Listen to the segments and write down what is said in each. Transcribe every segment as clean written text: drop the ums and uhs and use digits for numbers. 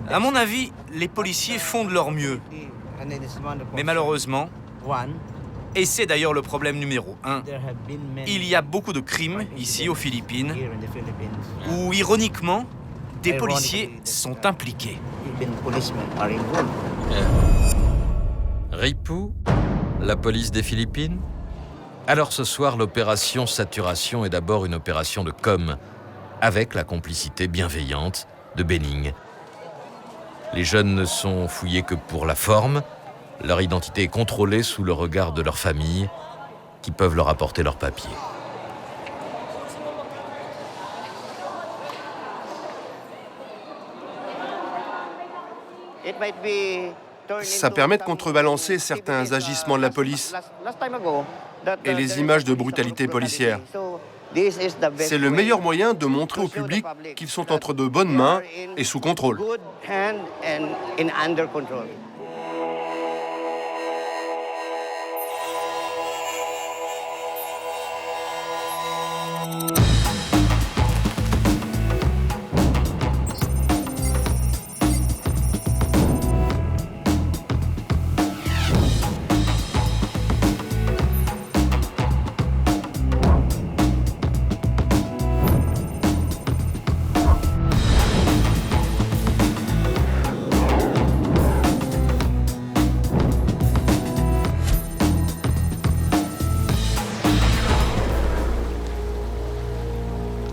À mon avis, les policiers font de leur mieux. Mais malheureusement, et c'est d'ailleurs le problème numéro 1, il y a beaucoup de crimes ici aux Philippines où, ironiquement, des policiers sont impliqués. Ripu, la police des Philippines? Alors ce soir, l'opération Saturation est d'abord une opération de com', avec la complicité bienveillante de Benning. Les jeunes ne sont fouillés que pour la forme, leur identité est contrôlée sous le regard de leur famille, qui peuvent leur apporter leurs papiers. Ça permet de contrebalancer certains agissements de la police et les images de brutalité policière. C'est le meilleur moyen de montrer au public qu'ils sont entre de bonnes mains et sous contrôle.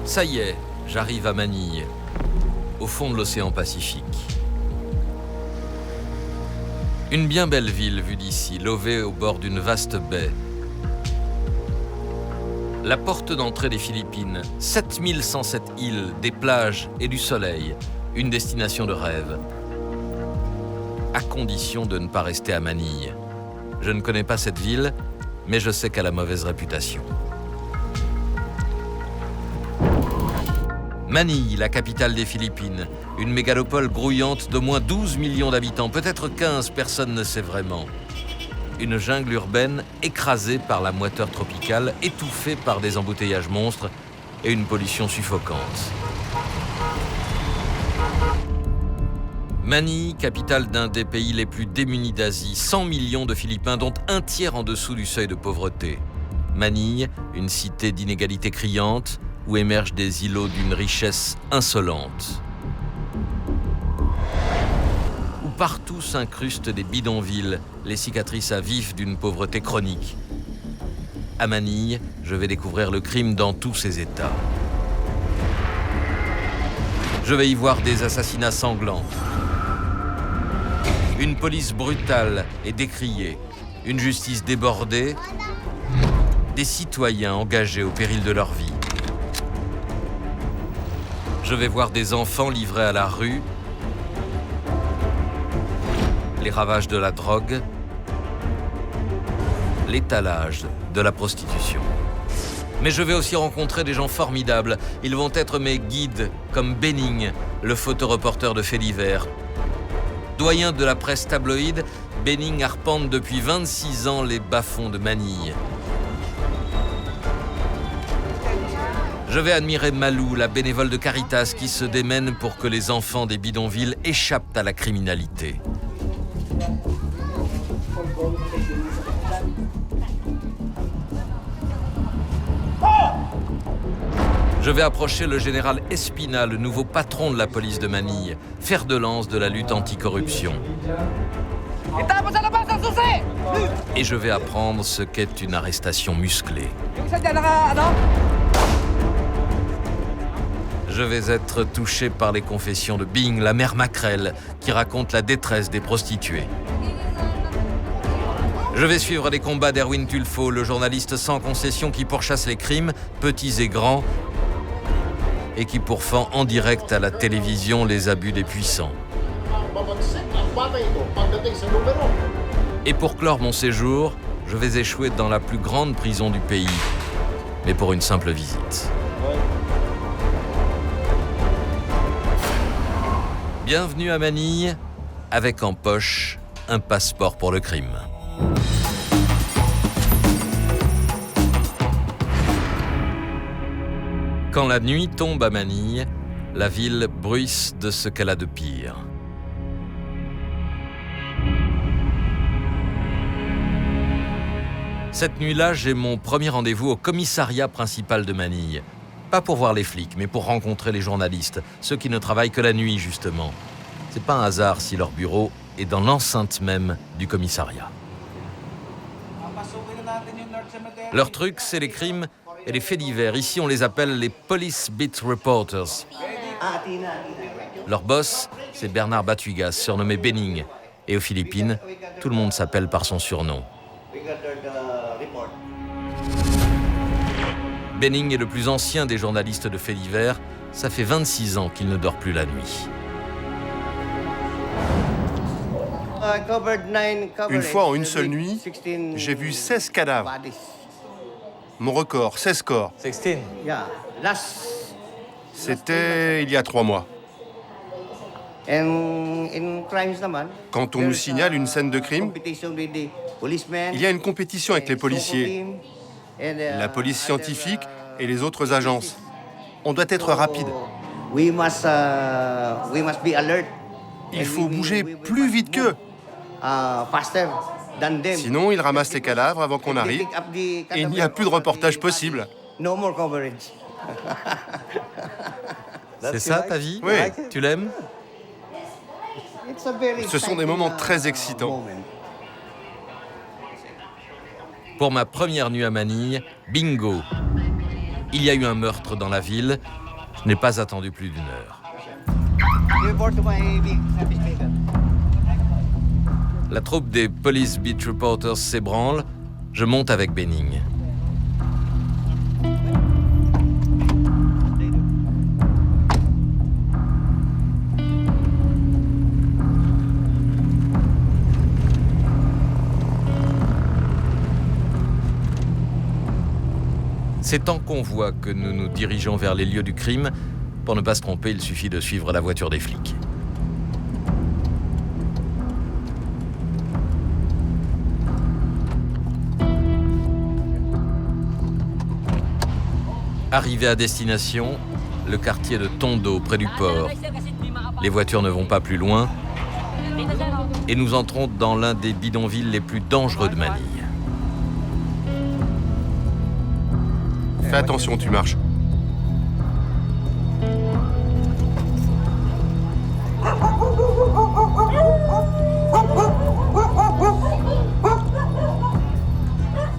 Ça y est, j'arrive à Manille, au fond de l'océan Pacifique. Une bien belle ville vue d'ici, levée au bord d'une vaste baie. La porte d'entrée des Philippines, 7107 îles, des plages et du soleil, une destination de rêve. À condition de ne pas rester à Manille. Je ne connais pas cette ville, mais je sais qu'elle a mauvaise réputation. Manille, la capitale des Philippines, une mégalopole grouillante d'au moins 12 millions d'habitants, peut-être 15, personne ne sait vraiment. Une jungle urbaine écrasée par la moiteur tropicale, étouffée par des embouteillages monstres et une pollution suffocante. Manille, capitale d'un des pays les plus démunis d'Asie, 100 millions de Philippins, dont un tiers en dessous du seuil de pauvreté. Manille, une cité d'inégalités criantes, où émergent des îlots d'une richesse insolente. Où partout s'incrustent des bidonvilles, les cicatrices à vif d'une pauvreté chronique. À Manille, je vais découvrir le crime dans tous ses états. Je vais y voir des assassinats sanglants, une police brutale et décriée, une justice débordée, des citoyens engagés au péril de leur vie. Je vais voir des enfants livrés à la rue, les ravages de la drogue, l'étalage de la prostitution. Mais je vais aussi rencontrer des gens formidables. Ils vont être mes guides, comme Benning, le photoreporter de faits divers. Doyen de la presse tabloïde, Benning arpente depuis 26 ans les bas-fonds de Manille. Je vais admirer Malou, la bénévole de Caritas qui se démène pour que les enfants des bidonvilles échappent à la criminalité. Je vais approcher le général Espina, le nouveau patron de la police de Manille, fer de lance de la lutte anticorruption. Et je vais apprendre ce qu'est une arrestation musclée. Je vais être touché par les confessions de Bing, la mère Maquerelle, qui raconte la détresse des prostituées. Je vais suivre les combats d'Erwin Tulfo, le journaliste sans concession qui pourchasse les crimes, petits et grands, et qui pourfend en direct à la télévision les abus des puissants. Et pour clore mon séjour, je vais échouer dans la plus grande prison du pays, mais pour une simple visite. Bienvenue à Manille, avec en poche un passeport pour le crime. Quand la nuit tombe à Manille, La ville bruisse de ce qu'elle a de pire. Cette nuit-là, j'ai mon premier rendez-vous au commissariat principal de Manille. Pas pour voir les flics, mais pour rencontrer les journalistes, ceux qui ne travaillent que la nuit, justement. C'est pas un hasard si leur bureau est dans l'enceinte même du commissariat. Leur truc, c'est les crimes et les faits divers. Ici, on les appelle les Police Beat Reporters. Leur boss, c'est Bernard Batuigas, surnommé Benning. Et aux Philippines, tout le monde s'appelle par son surnom. Benning est le plus ancien des journalistes de faits divers. Ça fait 26 ans qu'il ne dort plus la nuit. Une fois, en une seule nuit, j'ai vu 16 cadavres. Mon record, 16 corps. C'était il y a 3 mois. Quand on nous signale une scène de crime, il y a une compétition avec les policiers, la police scientifique et les autres agences. On doit être rapide. Il faut bouger plus vite qu'eux. Sinon, ils ramassent les cadavres avant qu'on arrive et il n'y a plus de reportage possible. C'est ça ta vie? Oui. Tu l'aimes? Ce sont des moments très excitants. Pour ma première nuit à Manille, bingo! Il y a eu un meurtre dans la ville. Je n'ai pas attendu plus d'1 heure. La troupe des Police Beat Reporters s'ébranle. Je monte avec Benning. C'est en convoi que nous nous dirigeons vers les lieux du crime. Pour ne pas se tromper, il suffit de suivre la voiture des flics. Arrivé à destination, le quartier de Tondo, près du port. Les voitures ne vont pas plus loin et nous entrons dans l'un des bidonvilles les plus dangereux de Manille. Fais attention, tu marches.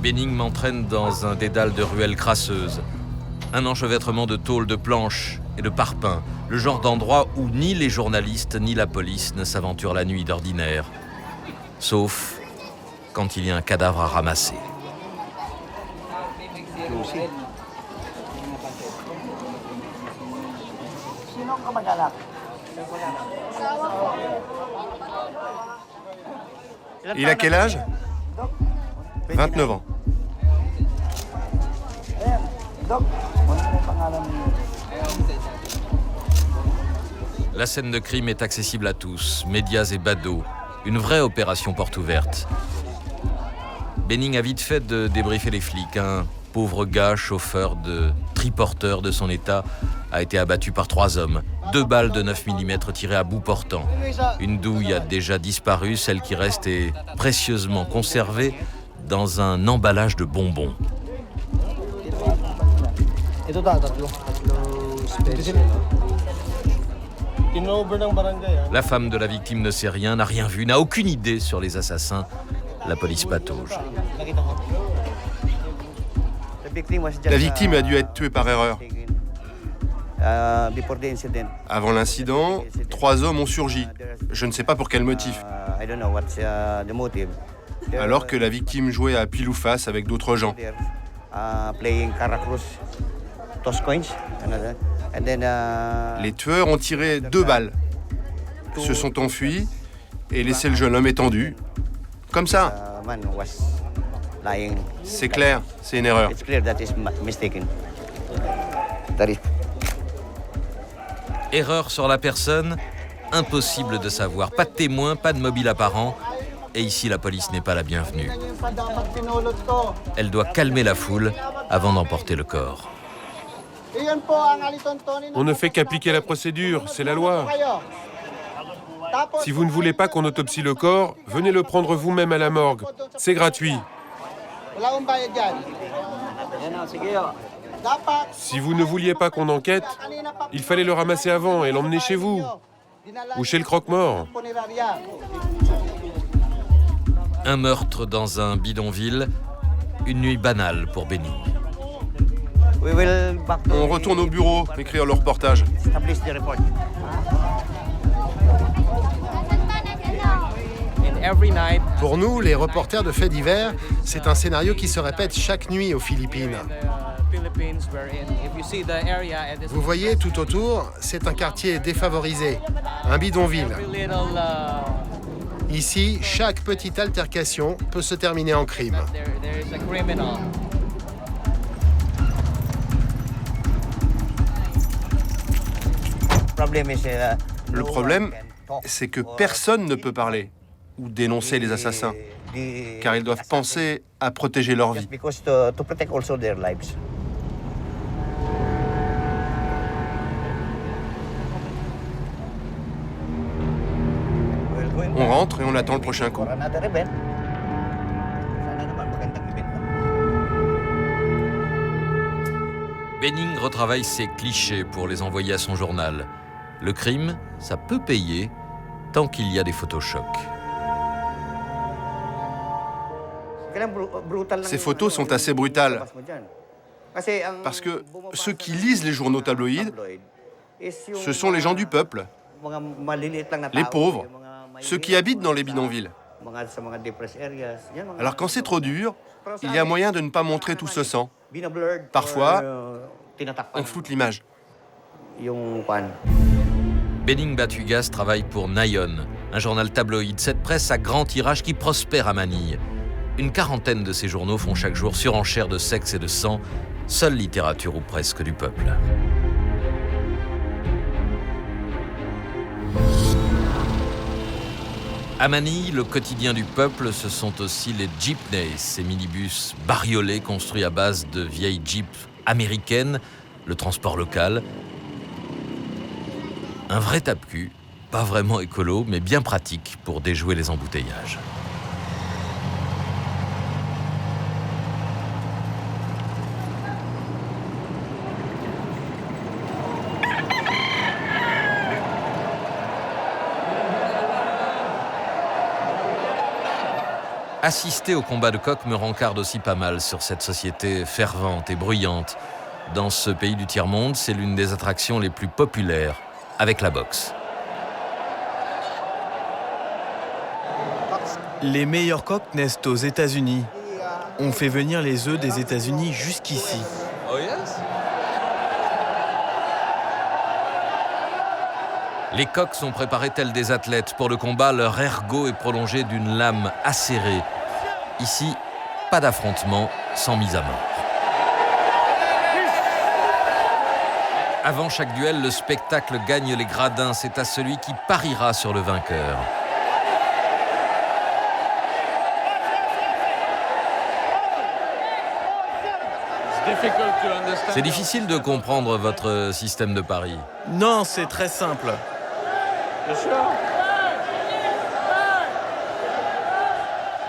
Benning m'entraîne dans un dédale de ruelles crasseuses. Un enchevêtrement de tôles, de planches et de parpaings. Le genre d'endroit où ni les journalistes ni la police ne s'aventurent la nuit d'ordinaire. Sauf quand il y a un cadavre à ramasser. Il a quel âge? 29 ans. La scène de crime est accessible à tous, médias et badauds. Une vraie opération porte ouverte. Benning a vite fait de débriefer les flics. Un pauvre gars, chauffeur de triporteur de son état, a été abattu par 3 hommes. 2 balles de 9 mm tirées à bout portant. Une douille a déjà disparu, celle qui reste est précieusement conservée dans un emballage de bonbons. La femme de la victime ne sait rien, n'a rien vu, n'a aucune idée sur les assassins. La police patauge. La victime a dû être tuée par erreur. Avant l'incident, 3 hommes ont surgi. Je ne sais pas pour quel motif. Alors que la victime jouait à pile ou face avec d'autres gens. Les tueurs ont tiré 2 balles, se sont enfuis et laissé le jeune homme étendu. Comme ça. C'est clair, c'est une erreur. Erreur sur la personne, impossible de savoir. Pas de témoin, pas de mobile apparent. Et ici, la police n'est pas la bienvenue. Elle doit calmer la foule avant d'emporter le corps. On ne fait qu'appliquer la procédure, c'est la loi. Si vous ne voulez pas qu'on autopsie le corps, venez le prendre vous-même à la morgue. C'est gratuit. Si vous ne vouliez pas qu'on enquête, il fallait le ramasser avant et l'emmener chez vous. Ou chez le croque-mort. Un meurtre dans un bidonville, une nuit banale pour Benning. On retourne au bureau, écrire le reportage. Pour nous, les reporters de faits divers, c'est un scénario qui se répète chaque nuit aux Philippines. Vous voyez, tout autour, c'est un quartier défavorisé, un bidonville. Ici, chaque petite altercation peut se terminer en crime. Le problème, c'est que personne ne peut parler ou dénoncer les assassins, car ils doivent penser à protéger leur vie. On rentre et on attend le prochain coup. Benning retravaille ses clichés pour les envoyer à son journal. Le crime, ça peut payer tant qu'il y a des photochocs. Ces photos sont assez brutales, parce que ceux qui lisent les journaux tabloïds, ce sont les gens du peuple, les pauvres, ceux qui habitent dans les bidonvilles. Alors quand c'est trop dur, il y a moyen de ne pas montrer tout ce sang. Parfois, on floute l'image. Benning Batugas travaille pour Nayon, un journal tabloïd, cette presse à grand tirage qui prospère à Manille. Une quarantaine de ces journaux font chaque jour surenchère de sexe et de sang, seule littérature ou presque du peuple. À Manille, le quotidien du peuple, ce sont aussi les jeepneys, ces minibus bariolés construits à base de vieilles jeeps américaines, le transport local. Un vrai tape-cul, pas vraiment écolo, mais bien pratique pour déjouer les embouteillages. Assister au combat de coq me rencarde aussi pas mal sur cette société fervente et bruyante. Dans ce pays du tiers-monde, c'est l'une des attractions les plus populaires, avec la boxe. Les meilleurs coqs naissent aux États-Unis. On fait venir les œufs des États-Unis jusqu'ici. Oh yes. Les coqs sont préparés tels des athlètes. Pour le combat, leur ergot est prolongé d'une lame acérée. Ici, pas d'affrontement sans mise à mort. Avant chaque duel, le spectacle gagne les gradins. C'est à celui qui pariera sur le vainqueur. C'est difficile de comprendre votre système de paris. Non, c'est très simple.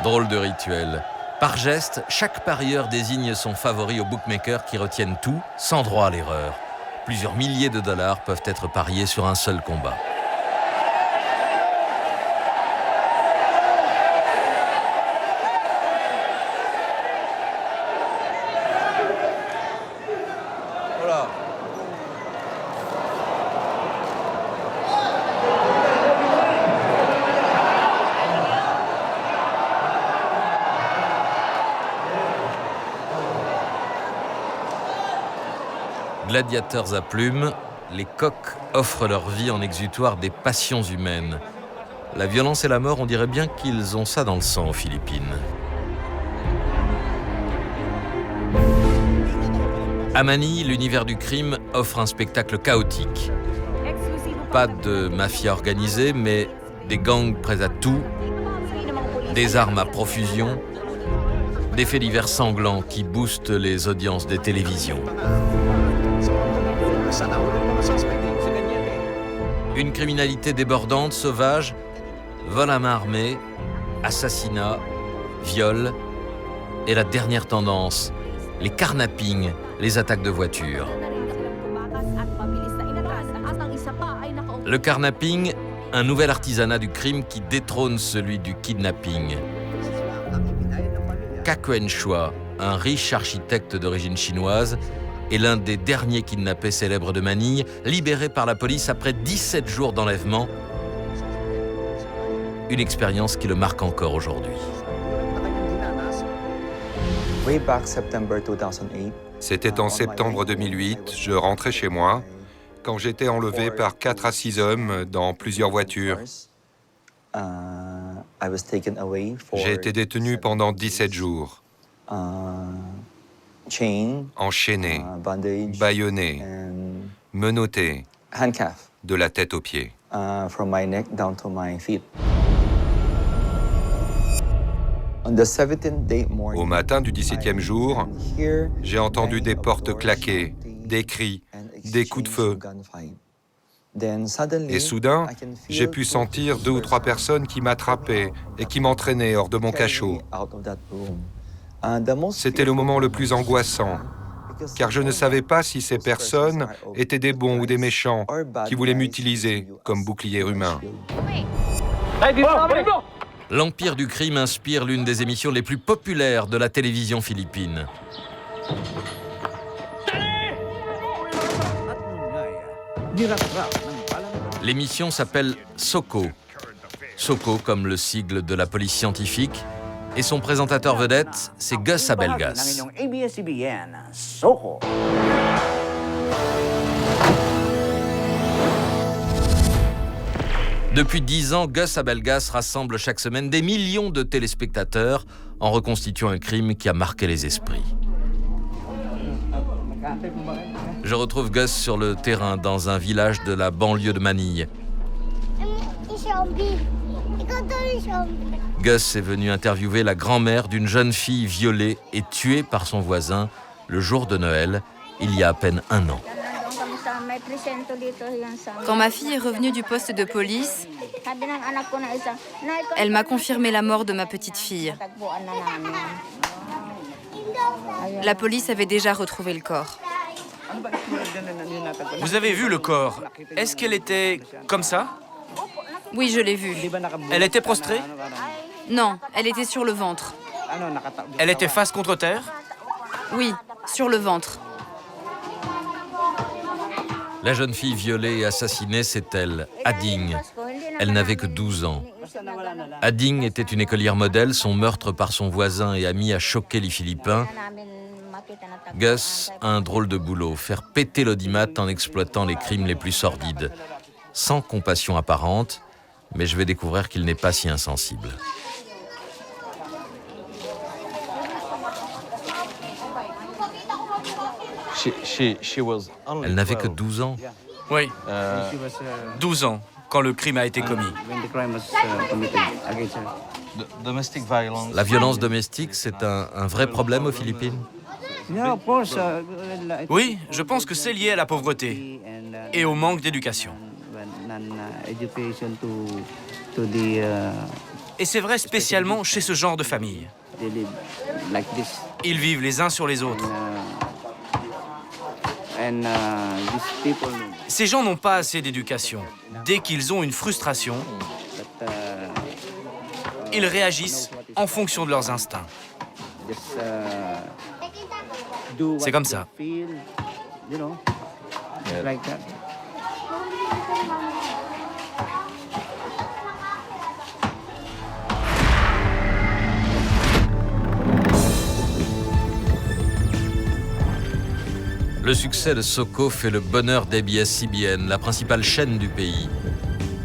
Drôle de rituel. Par geste, chaque parieur désigne son favori aux bookmakers qui retiennent tout, sans droit à l'erreur. Plusieurs milliers de dollars peuvent être pariés sur un seul combat. Voilà. Gladiateurs à plumes, les coqs offrent leur vie en exutoire des passions humaines. La violence et la mort, on dirait bien qu'ils ont ça dans le sang aux Philippines. À Manille, l'univers du crime offre un spectacle chaotique. Pas de mafia organisée, mais des gangs prêts à tout, des armes à profusion, des faits divers sanglants qui boostent les audiences des télévisions. Une criminalité débordante, sauvage, vol à main armée, assassinat, viol et la dernière tendance, les carnappings, les attaques de voitures. Le carnapping, un nouvel artisanat du crime qui détrône celui du kidnapping. Kakuen Chua, un riche architecte d'origine chinoise, est l'un des derniers kidnappés célèbres de Manille, libéré par la police après 17 jours d'enlèvement. Une expérience qui le marque encore aujourd'hui. C'était en septembre 2008, je rentrais chez moi, quand j'étais enlevé par 4 à 6 hommes dans plusieurs voitures. J'ai été détenu pendant 17 jours, enchaîné, bâillonné, menotté, de la tête aux pieds. Au matin du 17e jour, j'ai entendu des portes claquer, des cris, des coups de feu. Et soudain, j'ai pu sentir 2 ou 3 personnes qui m'attrapaient et qui m'entraînaient hors de mon cachot. C'était le moment le plus angoissant, car je ne savais pas si ces personnes étaient des bons ou des méchants qui voulaient m'utiliser comme bouclier humain. L'Empire du crime inspire l'une des émissions les plus populaires de la télévision philippine. L'émission s'appelle Soko. Soko comme le sigle de la police scientifique. Et son présentateur vedette, c'est Gus Abelgas. Depuis 10 ans, Gus Abelgas rassemble chaque semaine des millions de téléspectateurs en reconstituant un crime qui a marqué les esprits. Je retrouve Gus sur le terrain dans un village de la banlieue de Manille. Gus est venu interviewer la grand-mère d'une jeune fille violée et tuée par son voisin le jour de Noël, il y a à peine 1 an. Quand ma fille est revenue du poste de police, elle m'a confirmé la mort de ma petite fille. La police avait déjà retrouvé le corps. Vous avez vu le corps? Est-ce qu'elle était comme ça? Oui, je l'ai vue. Elle était prostrée? Non, elle était sur le ventre. Elle était face contre terre? Oui, sur le ventre. La jeune fille violée et assassinée, c'est elle, Ading. Elle n'avait que 12 ans. Ading était une écolière modèle. Son meurtre par son voisin et ami a choqué les Philippins. Gus a un drôle de boulot, faire péter l'audimat en exploitant les crimes les plus sordides. Sans compassion apparente, mais je vais découvrir qu'il n'est pas si insensible. Elle n'avait que 12 ans. Oui, 12 ans, quand le crime a été commis. La violence domestique, c'est un vrai problème aux Philippines? Oui, je pense que c'est lié à la pauvreté et au manque d'éducation. Et c'est vrai spécialement chez ce genre de famille. Ils vivent les uns sur les autres. Ces gens n'ont pas assez d'éducation. Dès qu'ils ont une frustration, ils réagissent en fonction de leurs instincts. C'est comme ça. Le succès de Soko fait le bonheur d'ABS-CBN, la principale chaîne du pays.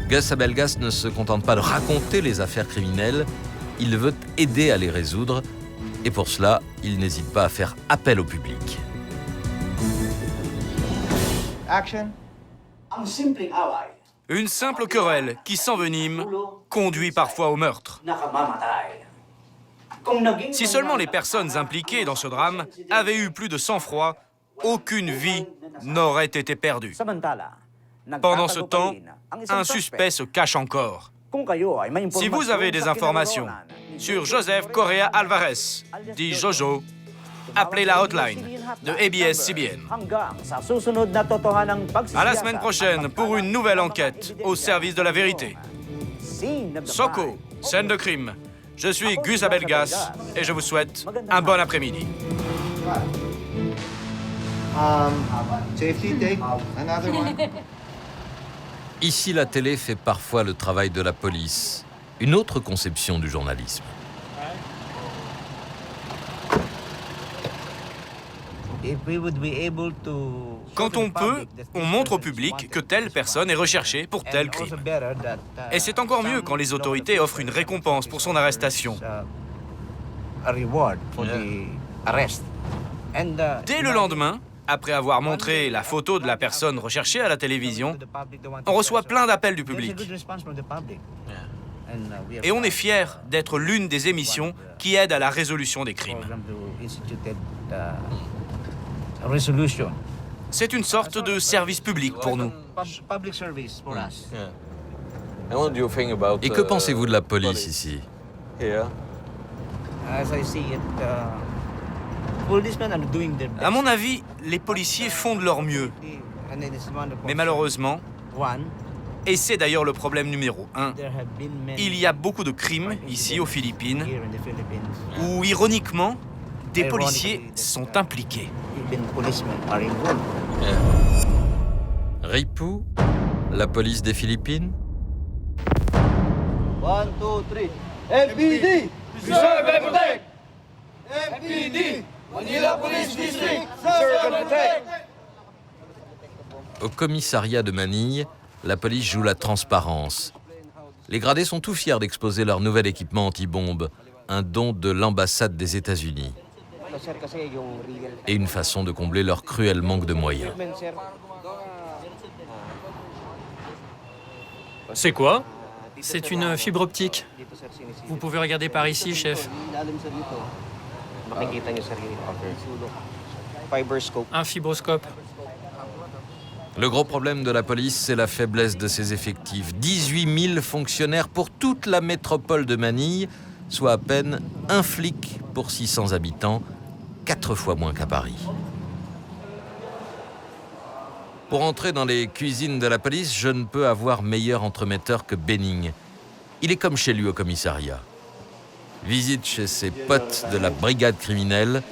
Gus Abelgas ne se contente pas de raconter les affaires criminelles, il veut aider à les résoudre, et pour cela, il n'hésite pas à faire appel au public. Une simple querelle qui s'envenime conduit parfois au meurtre. Si seulement les personnes impliquées dans ce drame avaient eu plus de sang-froid, aucune vie n'aurait été perdue. Pendant ce temps, un suspect se cache encore. Si vous avez des informations sur Joseph Correa Alvarez, dit Jojo, appelez la hotline de ABS-CBN. À la semaine prochaine pour une nouvelle enquête au service de la vérité. Soko, scène de crime. Je suis Gus Abelgas et je vous souhaite un bon après-midi. Safety take, another one. Ici, la télé fait parfois le travail de la police. Une autre conception du journalisme. Quand on peut, on montre au public que telle personne est recherchée pour tel crime. Et c'est encore mieux quand les autorités offrent une récompense pour son arrestation. Dès le lendemain, après avoir montré la photo de la personne recherchée à la télévision, on reçoit plein d'appels du public. Et on est fier d'être l'une des émissions qui aide à la résolution des crimes. C'est une sorte de service public pour nous. Et que pensez-vous de la police ici? À mon avis, les policiers font de leur mieux. Mais malheureusement, et c'est d'ailleurs le problème numéro 1, il y a beaucoup de crimes ici aux Philippines où, ironiquement, des policiers sont impliqués. Ripu, la police des Philippines? 1, 2, 3. MPD! Serve and protect! MPD! Manila Police District! Serve and protect! Au commissariat de Manille, la police joue la transparence. Les gradés sont tout fiers d'exposer leur nouvel équipement anti-bombe, un don de l'ambassade des États-Unis. Et une façon de combler leur cruel manque de moyens. C'est quoi? C'est une fibre optique. Vous pouvez regarder par ici, chef. Un fibroscope. Le gros problème de la police, c'est la faiblesse de ses effectifs. 18 000 fonctionnaires pour toute la métropole de Manille, soit à peine un flic pour 600 habitants, 4 fois moins qu'à Paris. Pour entrer dans les cuisines de la police, je ne peux avoir meilleur entremetteur que Benning. Il est comme chez lui au commissariat. Visite chez ses potes de la brigade criminelle.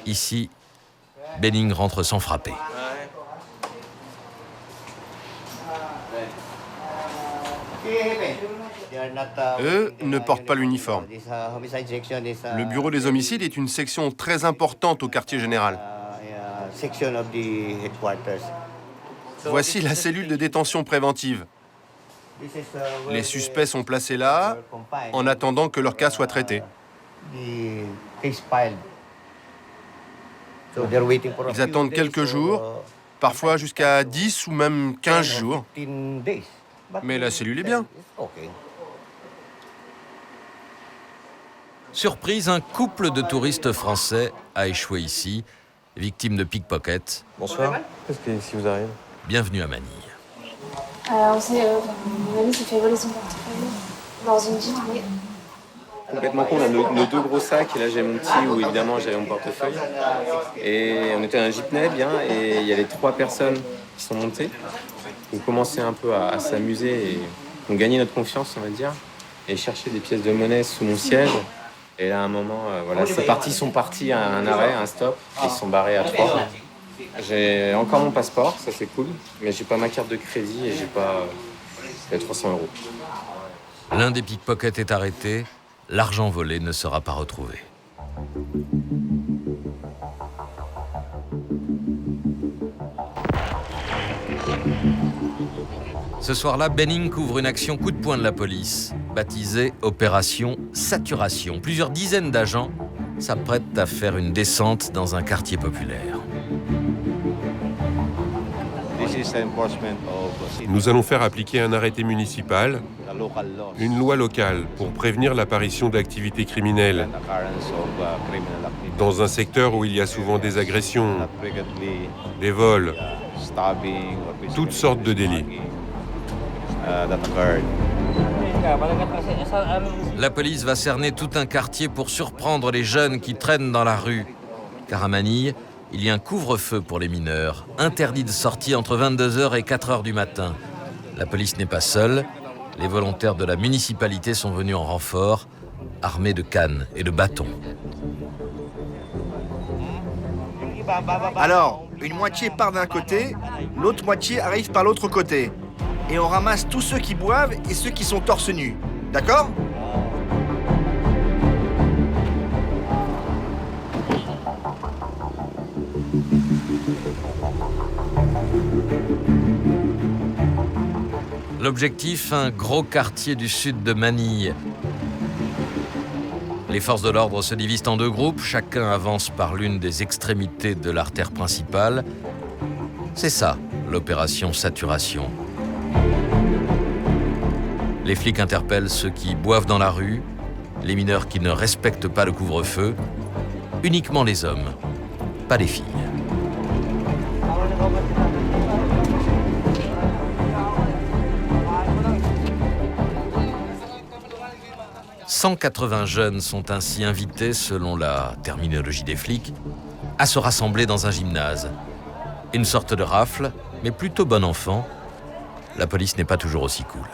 Ici, Benning rentre sans frapper. Eux ne portent pas l'uniforme. Le bureau des homicides est une section très importante au quartier général. Voici la cellule de détention préventive. Les suspects sont placés là en attendant que leur cas soit traité. Ils attendent quelques jours, parfois jusqu'à 10 ou même 15 jours. Mais la cellule est bien. Surprise, un couple de touristes français a échoué ici, victime de pickpocket. Bonsoir. Qu'est-ce qui vous arrive? Bienvenue à Manille. Mon ami s'est fait voler son portefeuille dans une jeep. Complètement con, on a nos deux gros sacs, et là j'ai mon petit où évidemment j'avais mon portefeuille. Et on était un jeepney bien, et il y avait 3 personnes qui sont montées. On commençait un peu à s'amuser et on gagnait notre confiance, on va dire, et chercher des pièces de monnaie sous mon siège. Et là, à un moment, voilà, ils sont partis à un arrêt, à un stop, et ils se sont barrés à 3. J'ai encore mon passeport, ça c'est cool, mais j'ai pas ma carte de crédit et j'ai pas 300 €. L'un des pickpockets est arrêté, l'argent volé ne sera pas retrouvé. Ce soir-là, Benning couvre une action coup de poing de la police, baptisée Opération Saturation. Plusieurs dizaines d'agents s'apprêtent à faire une descente dans un quartier populaire. This is Nous allons faire appliquer un arrêté municipal, une loi locale pour prévenir l'apparition d'activités criminelles dans un secteur où il y a souvent des agressions, des vols, toutes sortes de délits. La police va cerner tout un quartier pour surprendre les jeunes qui traînent dans la rue. Car à Manille, il y a un couvre-feu pour les mineurs, interdit de sortie entre 22h et 4h du matin. La police n'est pas seule. Les volontaires de la municipalité sont venus en renfort, armés de cannes et de bâtons. Alors, une moitié part d'un côté, l'autre moitié arrive par l'autre côté. Et on ramasse tous ceux qui boivent et ceux qui sont torse nus. D'accord ? L'objectif, un gros quartier du sud de Manille. Les forces de l'ordre se divisent en deux groupes, chacun avance par l'une des extrémités de l'artère principale. C'est ça, l'opération saturation. Les flics interpellent ceux qui boivent dans la rue, les mineurs qui ne respectent pas le couvre-feu, uniquement les hommes, pas les filles. « 180 jeunes sont ainsi invités, selon la terminologie des flics, à se rassembler dans un gymnase. Une sorte de rafle, mais plutôt bon enfant. La police n'est pas toujours aussi cool.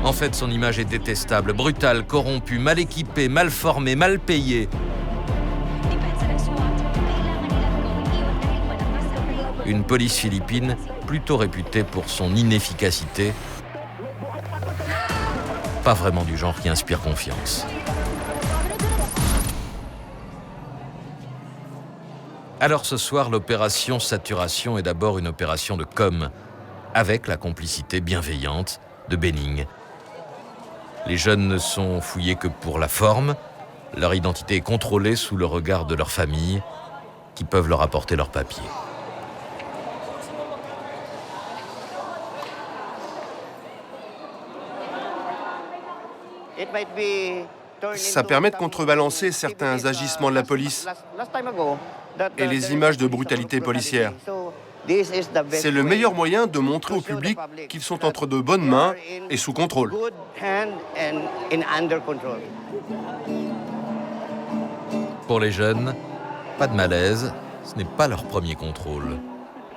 En fait, son image est détestable, brutale, corrompue, mal équipée, mal formée, mal payée. Une police philippine plutôt réputée pour son inefficacité, pas vraiment du genre qui inspire confiance. Alors ce soir, l'opération saturation est d'abord une opération de com', avec la complicité bienveillante de Benning. Les jeunes ne sont fouillés que pour la forme, leur identité est contrôlée sous le regard de leur famille, qui peuvent leur apporter leurs papiers. Ça permet de contrebalancer certains agissements de la police et les images de brutalité policière. C'est le meilleur moyen de montrer au public qu'ils sont entre de bonnes mains et sous contrôle. Pour les jeunes, pas de malaise, ce n'est pas leur premier contrôle.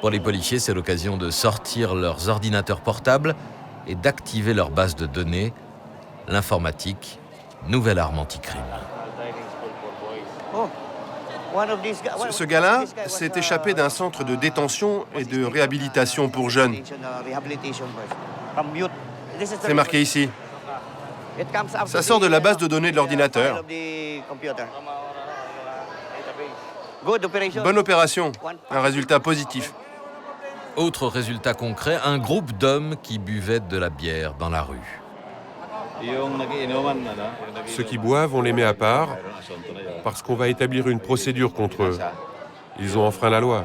Pour les policiers, c'est l'occasion de sortir leurs ordinateurs portables et d'activer leur base de données. L'informatique, nouvelle arme anti-crime. Ce gars-là s'est échappé d'un centre de détention et de réhabilitation pour jeunes. C'est marqué ici. Ça sort de la base de données de l'ordinateur. Bonne opération, un résultat positif. Autre résultat concret, un groupe d'hommes qui buvaient de la bière dans la rue. Ceux qui boivent, on les met à part parce qu'on va établir une procédure contre eux. Ils ont enfreint la loi.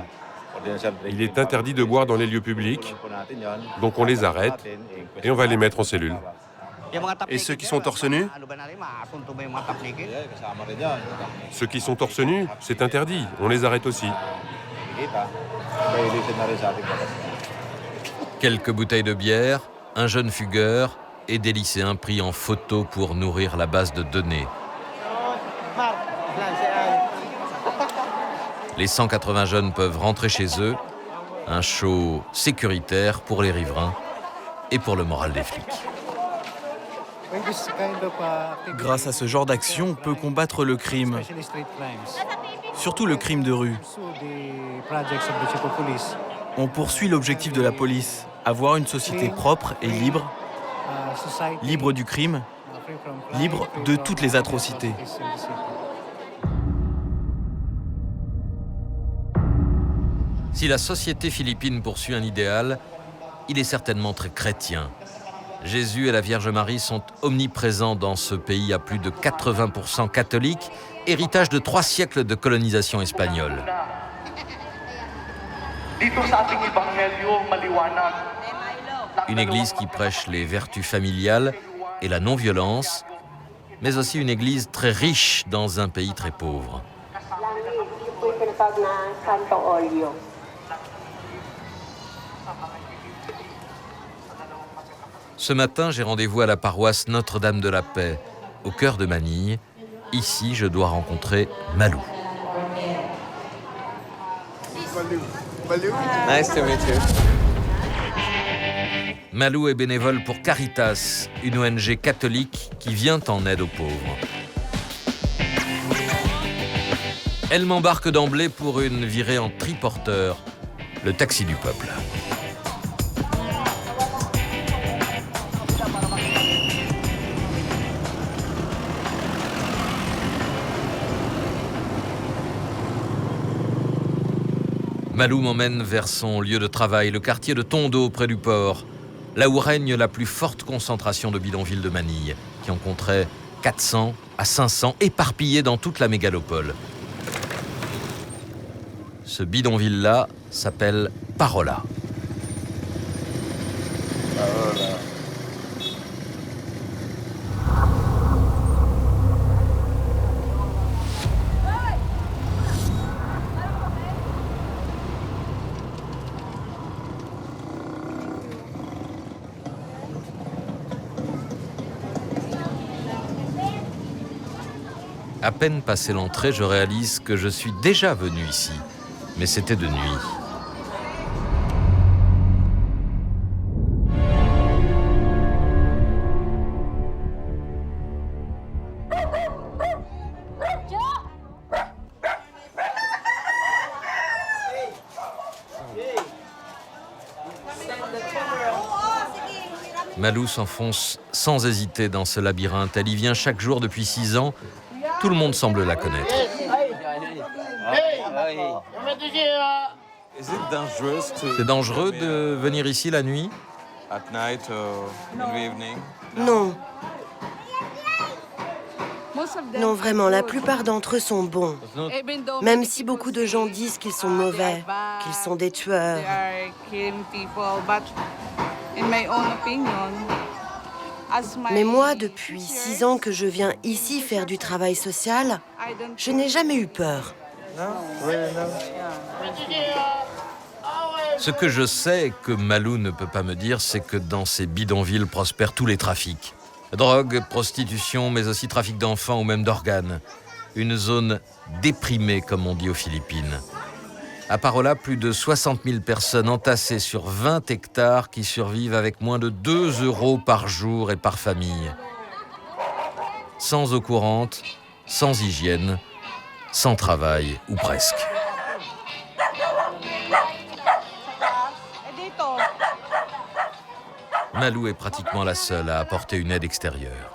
Il est interdit de boire dans les lieux publics, donc on les arrête et on va les mettre en cellule. Et ceux qui sont torse nus? Ceux qui sont torse nus, c'est interdit, on les arrête aussi. Quelques bouteilles de bière, un jeune fugueur et des lycéens pris en photo pour nourrir la base de données. Les 180 jeunes peuvent rentrer chez eux. Un show sécuritaire pour les riverains et pour le moral des flics. Grâce à ce genre d'action, on peut combattre le crime, surtout le crime de rue. On poursuit l'objectif de la police, avoir une société propre et libre, libre du crime, libre de toutes les atrocités. Si la société philippine poursuit un idéal, il est certainement très chrétien. Jésus et la Vierge Marie sont omniprésents dans ce pays à plus de 80% catholique, héritage de 3 siècles de colonisation espagnole. Une église qui prêche les vertus familiales et la non-violence, mais aussi une église très riche dans un pays très pauvre. Ce matin, j'ai rendez-vous à la paroisse Notre-Dame de la Paix, au cœur de Manille. Ici, je dois rencontrer Malou. Nice to meet you. Malou est bénévole pour Caritas, une ONG catholique qui vient en aide aux pauvres. Elle m'embarque d'emblée pour une virée en triporteur, le taxi du peuple. Malou m'emmène vers son lieu de travail, le quartier de Tondo, près du port, là où règne la plus forte concentration de bidonvilles de Manille, qui en compterait 400 à 500 éparpillés dans toute la mégalopole. Ce bidonville-là s'appelle Parola. À peine passé l'entrée, je réalise que je suis déjà venu ici, mais c'était de nuit. Malou s'enfonce sans hésiter dans ce labyrinthe. Elle y vient chaque jour depuis 6 ans. Tout le monde semble la connaître. C'est dangereux de venir ici la nuit? Non. Non, vraiment, la plupart d'entre eux sont bons. Même si beaucoup de gens disent qu'ils sont mauvais, qu'ils sont des tueurs. Mais moi, depuis 6 ans que je viens ici faire du travail social, je n'ai jamais eu peur. Ce que je sais et que Malou ne peut pas me dire, c'est que dans ces bidonvilles prospèrent tous les trafics. Drogue, prostitution, mais aussi trafic d'enfants ou même d'organes. Une zone déprimée, comme on dit aux Philippines. À Parola, plus de 60 000 personnes entassées sur 20 hectares qui survivent avec moins de 2 € par jour et par famille. Sans eau courante, sans hygiène, sans travail, ou presque. Malou est pratiquement la seule à apporter une aide extérieure.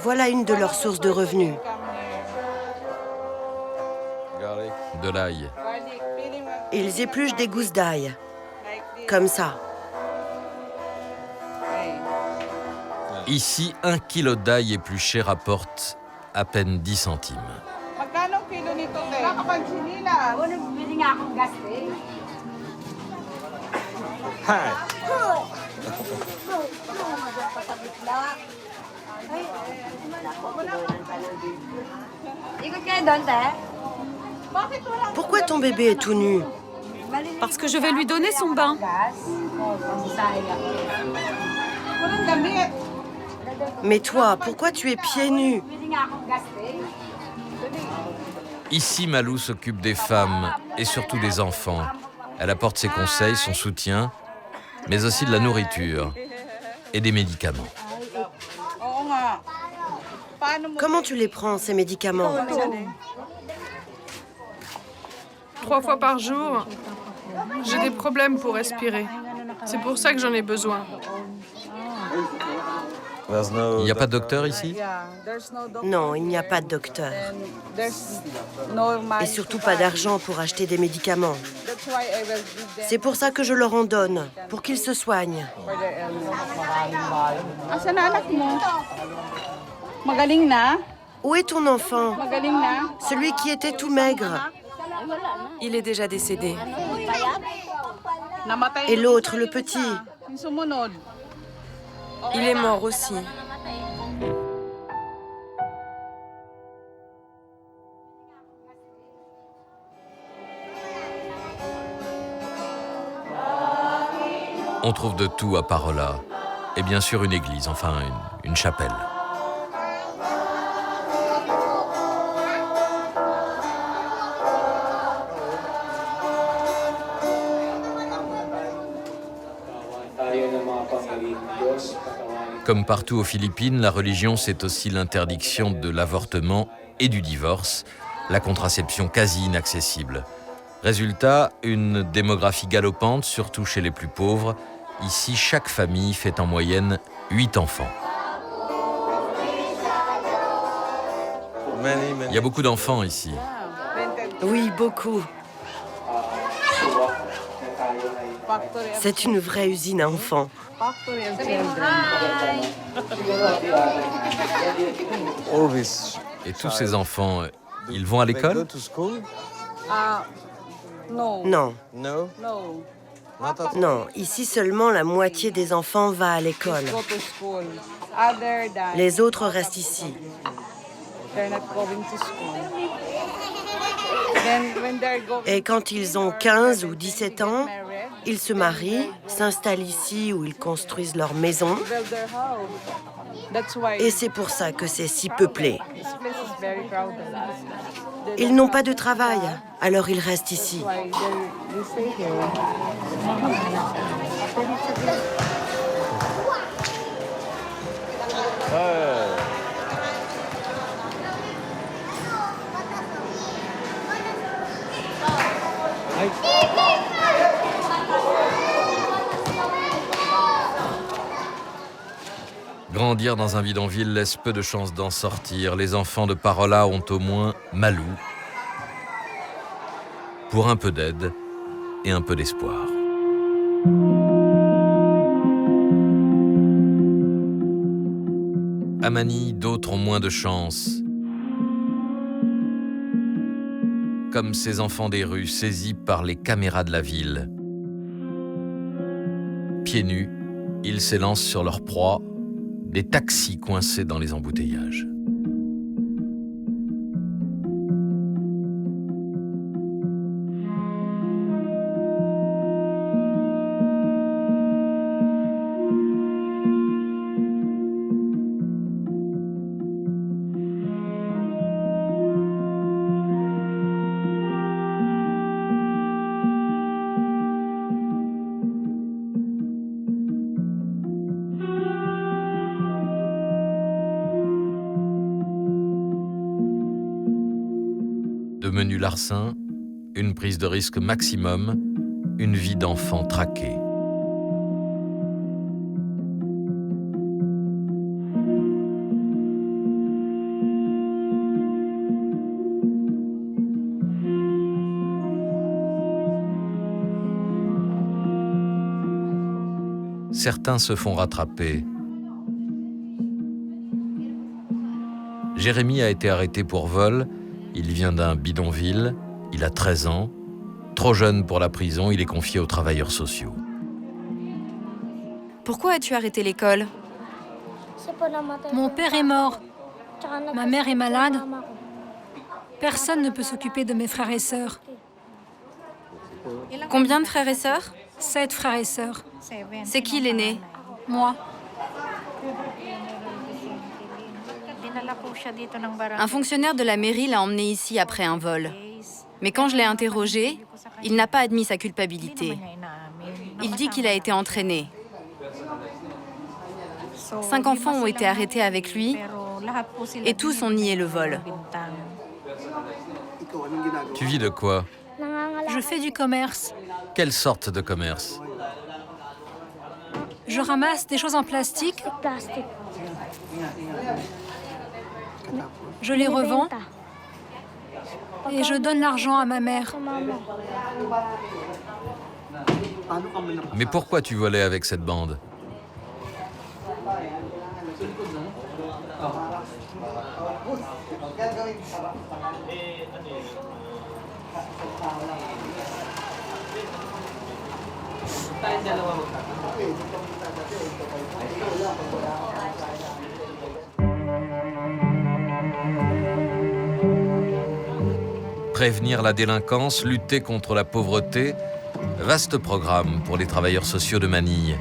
Voilà une de leurs sources de revenus. De l'ail. Ils épluchent des gousses d'ail. Comme ça. Ici, 1 kilo d'ail épluché rapporte à peine 10 centimes. Pourquoi ton bébé est tout nu? Parce que je vais lui donner son bain. Mais toi, pourquoi tu es pieds nus? Ici, Malou s'occupe des femmes et surtout des enfants. Elle apporte ses conseils, son soutien, mais aussi de la nourriture et des médicaments. Comment tu les prends, ces médicaments? 3 fois par jour, j'ai des problèmes pour respirer. C'est pour ça que j'en ai besoin. Il n'y a pas de docteur ici? Non, il n'y a pas de docteur. Et surtout pas d'argent pour acheter des médicaments. C'est pour ça que je leur en donne, pour qu'ils se soignent. Où est ton enfant? Celui qui était tout maigre. Il est déjà décédé. Et l'autre, le petit? Il est mort aussi. On trouve de tout à Parola. Et bien sûr une église, enfin une chapelle. Comme partout aux Philippines, la religion, c'est aussi l'interdiction de l'avortement et du divorce, la contraception quasi inaccessible. Résultat, une démographie galopante, surtout chez les plus pauvres. Ici, chaque famille fait en moyenne 8 enfants. Il y a beaucoup d'enfants ici. Oui, beaucoup. C'est une vraie usine à enfants. Et tous ces enfants, ils vont à l'école? Non. Non, ici seulement la moitié des enfants va à l'école. Les autres restent ici. Et quand ils ont 15 ou 17 ans, ils se marient, s'installent ici où ils construisent leur maison. Et c'est pour ça que c'est si peuplé. Ils n'ont pas de travail, alors ils restent ici. Grandir dans un bidonville laisse peu de chances d'en sortir. Les enfants de Parola ont au moins Malou, pour un peu d'aide et un peu d'espoir. À Manille, d'autres ont moins de chance. Comme ces enfants des rues saisis par les caméras de la ville. Pieds nus, ils s'élancent sur leur proie, des taxis coincés dans les embouteillages. De menus larcins, une prise de risque maximum, une vie d'enfant traquée. Certains se font rattraper. Jérémy a été arrêté pour vol. Il vient d'un bidonville, il a 13 ans. Trop jeune pour la prison, il est confié aux travailleurs sociaux. Pourquoi as-tu arrêté l'école? Mon père est mort. Ma mère est malade. Personne ne peut s'occuper de mes frères et sœurs. Combien de frères et sœurs? 7 frères et sœurs. C'est qui l'aîné? Moi. Un fonctionnaire de la mairie l'a emmené ici après un vol. Mais quand je l'ai interrogé, il n'a pas admis sa culpabilité. Il dit qu'il a été entraîné. 5 enfants ont été arrêtés avec lui et tous ont nié le vol. Tu vis de quoi? Je fais du commerce. Quelle sorte de commerce? Je ramasse des choses en plastique Je les revends et je donne l'argent à ma mère. Mais pourquoi tu volais avec cette bande? Prévenir la délinquance, lutter contre la pauvreté, vaste programme pour les travailleurs sociaux de Manille.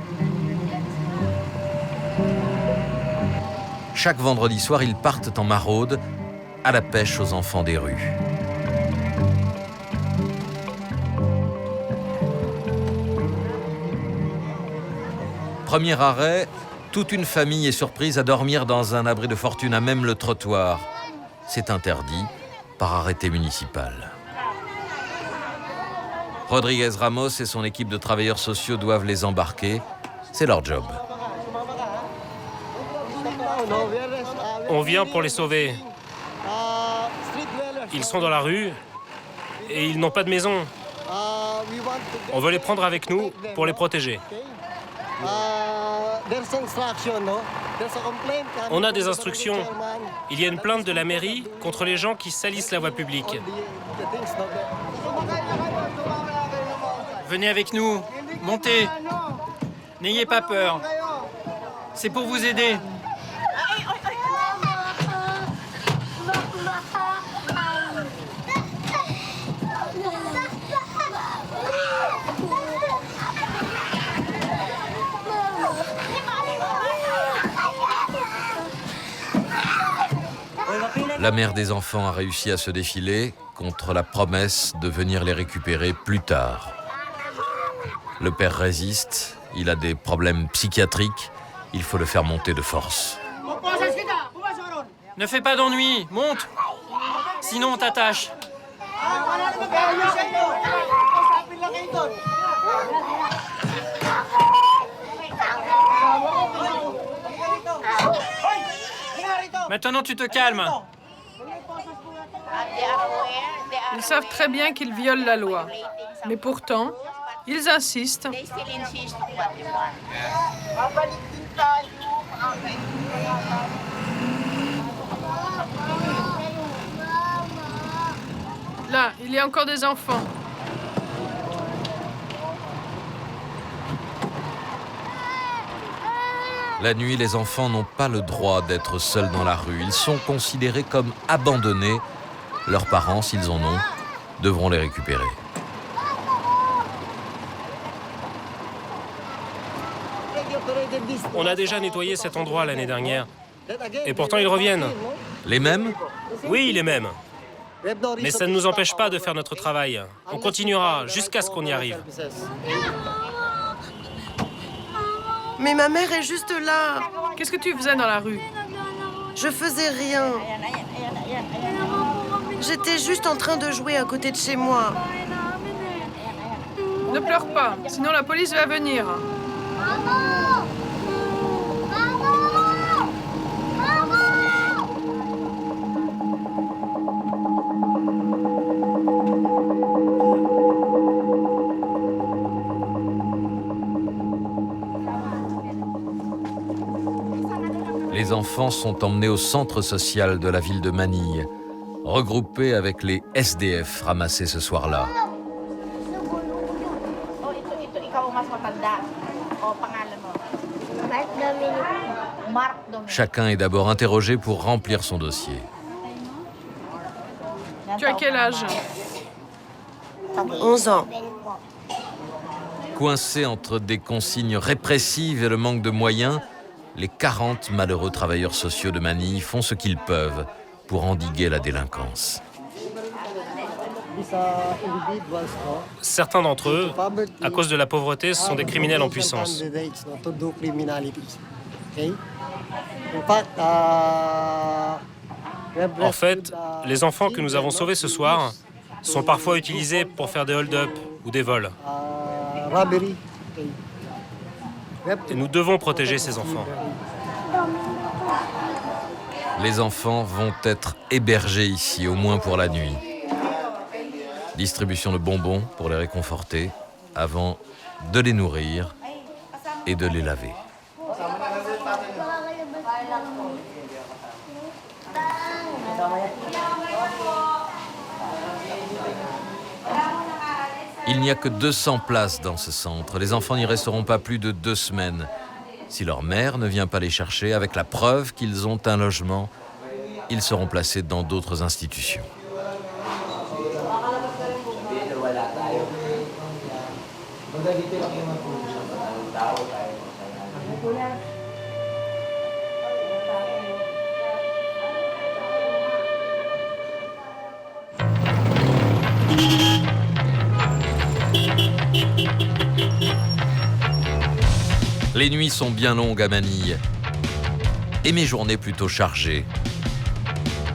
Chaque vendredi soir, ils partent en maraude à la pêche aux enfants des rues. Premier arrêt, toute une famille est surprise à dormir dans un abri de fortune à même le trottoir. C'est interdit par arrêté municipal. Rodriguez Ramos et son équipe de travailleurs sociaux doivent les embarquer. C'est leur job. On vient pour les sauver. Ils sont dans la rue et ils n'ont pas de maison. On veut les prendre avec nous pour les protéger. On a des instructions. Il y a une plainte de la mairie contre les gens qui salissent la voie publique. Venez avec nous, montez. N'ayez pas peur. C'est pour vous aider. La mère des enfants a réussi à se défiler contre la promesse de venir les récupérer plus tard. Le père résiste, il a des problèmes psychiatriques, il faut le faire monter de force. Ne fais pas d'ennui, monte. Sinon on t'attache. Maintenant tu te calmes. Ils savent très bien qu'ils violent la loi. Mais pourtant, ils insistent. Là, il y a encore des enfants. La nuit, les enfants n'ont pas le droit d'être seuls dans la rue. Ils sont considérés comme abandonnés. Leurs parents, s'ils en ont, devront les récupérer. On a déjà nettoyé cet endroit l'année dernière. Et pourtant ils reviennent. Les mêmes? Oui, les mêmes. Mais ça ne nous empêche pas de faire notre travail. On continuera jusqu'à ce qu'on y arrive. Mais ma mère est juste là. Qu'est-ce que tu faisais dans la rue? Je faisais rien. J'étais juste en train de jouer à côté de chez moi. Ne pleure pas, sinon la police va venir. Les enfants sont emmenés au centre social de la ville de Manille, regroupés avec les SDF ramassés ce soir-là. Chacun est d'abord interrogé pour remplir son dossier. Tu as quel âge? 11 ans. Coincés entre des consignes répressives et le manque de moyens, les 40 malheureux travailleurs sociaux de Manille font ce qu'ils peuvent pour endiguer la délinquance. Certains d'entre eux, à cause de la pauvreté, sont des criminels en puissance. En fait, les enfants que nous avons sauvés ce soir sont parfois utilisés pour faire des hold-up ou des vols. Et nous devons protéger ces enfants. Les enfants vont être hébergés ici, au moins pour la nuit. Distribution de bonbons pour les réconforter, avant de les nourrir et de les laver. Il n'y a que 200 places dans ce centre. Les enfants n'y resteront pas plus de 2 semaines. Si leur mère ne vient pas les chercher, avec la preuve qu'ils ont un logement, ils seront placés dans d'autres institutions. Les nuits sont bien longues à Manille et mes journées plutôt chargées.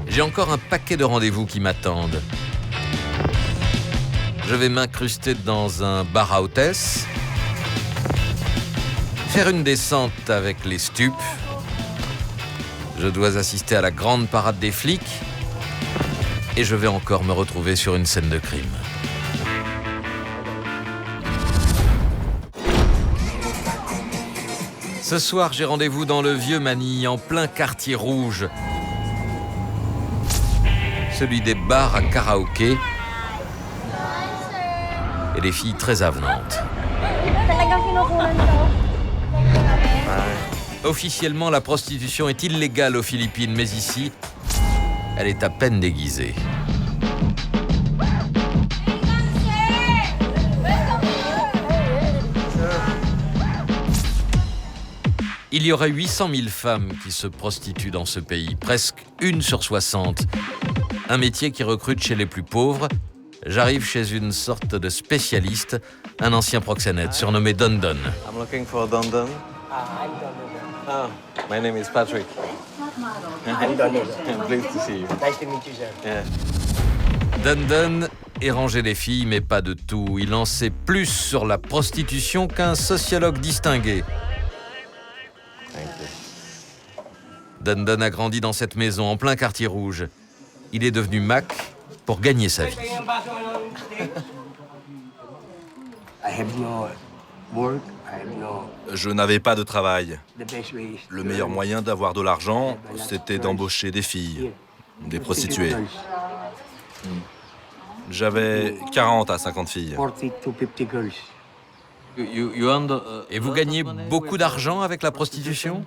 J'ai encore un paquet de rendez-vous qui m'attendent. Je vais m'incruster dans un bar à hôtesse, faire une descente avec les stupes. Je dois assister à la grande parade des flics et je vais encore me retrouver sur une scène de crime. Ce soir, j'ai rendez-vous dans le vieux Manille, en plein quartier rouge. Celui des bars à karaoké et des filles très avenantes. Officiellement, la prostitution est illégale aux Philippines, mais ici, elle est à peine déguisée. Il y aurait 800 000 femmes qui se prostituent dans ce pays, presque 1 sur 60. Un métier qui recrute chez les plus pauvres. J'arrive chez une sorte de spécialiste, un ancien proxénète surnommé Don Don. I'm looking for Don Don. I'm Don Don. Oh, my name is Patrick. I'm Don Don. Pleased to see you. Nice to meet you, sir. Yeah. Don Don est rangé des filles, mais pas de tout. Il en sait plus sur la prostitution qu'un sociologue distingué. Don Don a grandi dans cette maison, en plein quartier rouge. Il est devenu Mac pour gagner sa vie. Je n'avais pas de travail. Le meilleur moyen d'avoir de l'argent, c'était d'embaucher des filles, des prostituées. J'avais 40 à 50 filles. Et vous gagnez beaucoup d'argent avec la prostitution ?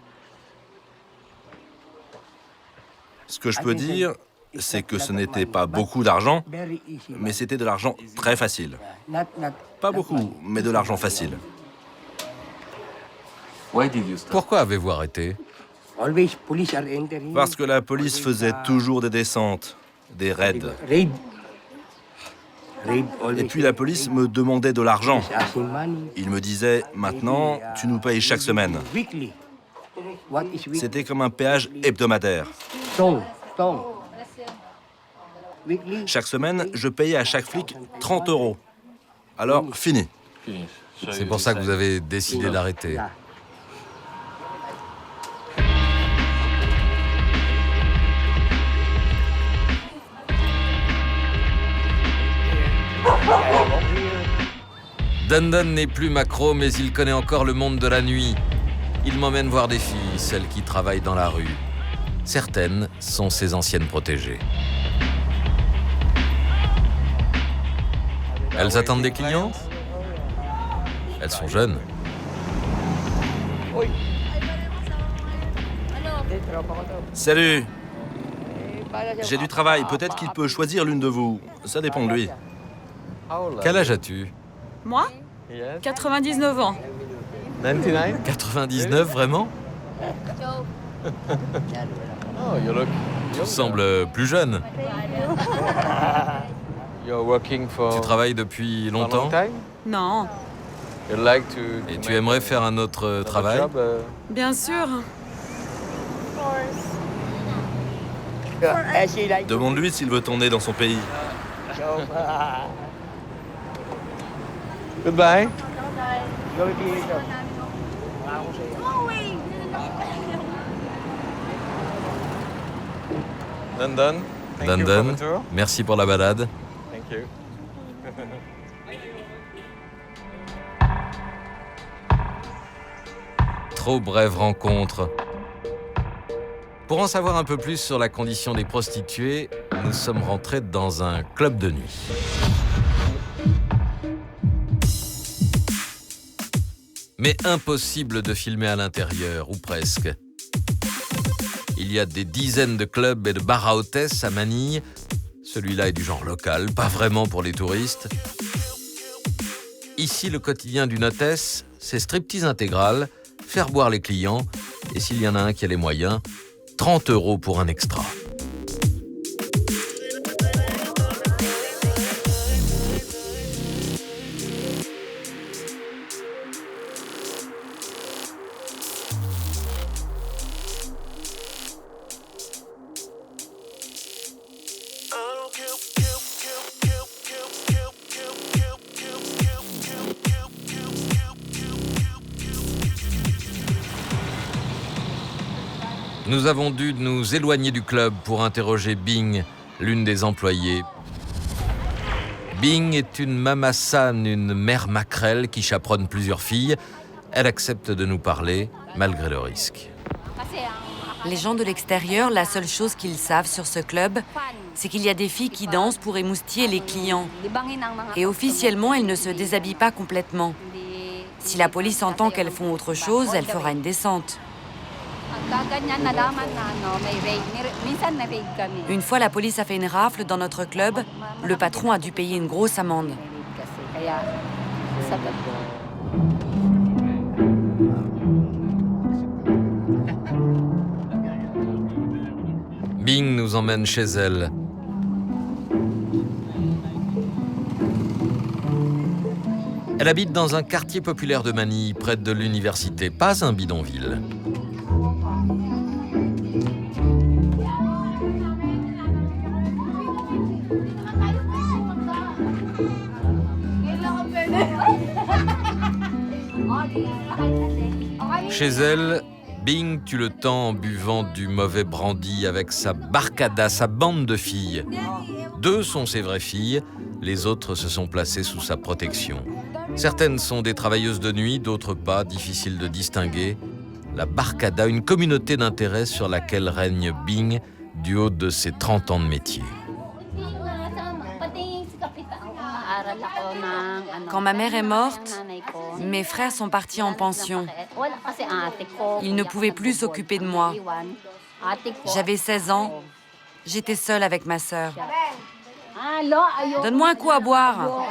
Ce que je peux dire, c'est que ce n'était pas beaucoup d'argent, mais c'était de l'argent très facile. Pas beaucoup, mais de l'argent facile. Pourquoi avez-vous arrêté ? Parce que la police faisait toujours des descentes, des raids. Et puis la police me demandait de l'argent. Il me disait, maintenant, tu nous payes chaque semaine. C'était comme un péage hebdomadaire. Chaque semaine, je payais à chaque flic 30 €. Alors, fini. C'est pour ça que vous avez décidé d'arrêter. Don Don n'est plus macro, mais il connaît encore le monde de la nuit. Il m'emmène voir des filles, celles qui travaillent dans la rue. Certaines sont ses anciennes protégées. Elles attendent des clients ? Elles sont jeunes. Salut. J'ai du travail. Peut-être qu'il peut choisir l'une de vous. Ça dépend de lui. Quel âge as-tu ? Moi ? 99 ans. 99, vraiment ? Tu sembles plus jeune. Tu travailles depuis longtemps ? Non. Et tu aimerais faire un autre travail ? Bien sûr. Demande-lui s'il veut tourner dans son pays. Goodbye. London. London, merci pour la balade. Thank you. Trop brève rencontre. Pour en savoir un peu plus sur la condition des prostituées, nous sommes rentrés dans un club de nuit. Mais impossible de filmer à l'intérieur, ou presque. Il y a des dizaines de clubs et de bars à hôtesses à Manille. Celui-là est du genre local, pas vraiment pour les touristes. Ici, le quotidien d'une hôtesse, c'est striptease intégral, faire boire les clients, et s'il y en a un qui a les moyens, 30 € pour un extra. Nous avons dû nous éloigner du club pour interroger Bing, l'une des employées. Bing est une mamassane, une mère maquerelle qui chaperonne plusieurs filles. Elle accepte de nous parler, malgré le risque. Les gens de l'extérieur, la seule chose qu'ils savent sur ce club, c'est qu'il y a des filles qui dansent pour émoustiller les clients. Et officiellement, elles ne se déshabillent pas complètement. Si la police entend qu'elles font autre chose, elle fera une descente. Une fois, la police a fait une rafle dans notre club. Le patron a dû payer une grosse amende. Bing nous emmène chez elle. Elle habite dans un quartier populaire de Manille, près de l'université, pas un bidonville. Chez elle, Bing tue le temps en buvant du mauvais brandy avec sa barcada, sa bande de filles. 2 sont ses vraies filles, les autres se sont placées sous sa protection. Certaines sont des travailleuses de nuit, d'autres pas, difficile de distinguer. La barcada, une communauté d'intérêt sur laquelle règne Bing du haut de ses 30 ans de métier. Quand ma mère est morte, mes frères sont partis en pension. Ils ne pouvaient plus s'occuper de moi. J'avais 16 ans. J'étais seule avec ma sœur. Donne-moi un coup à boire.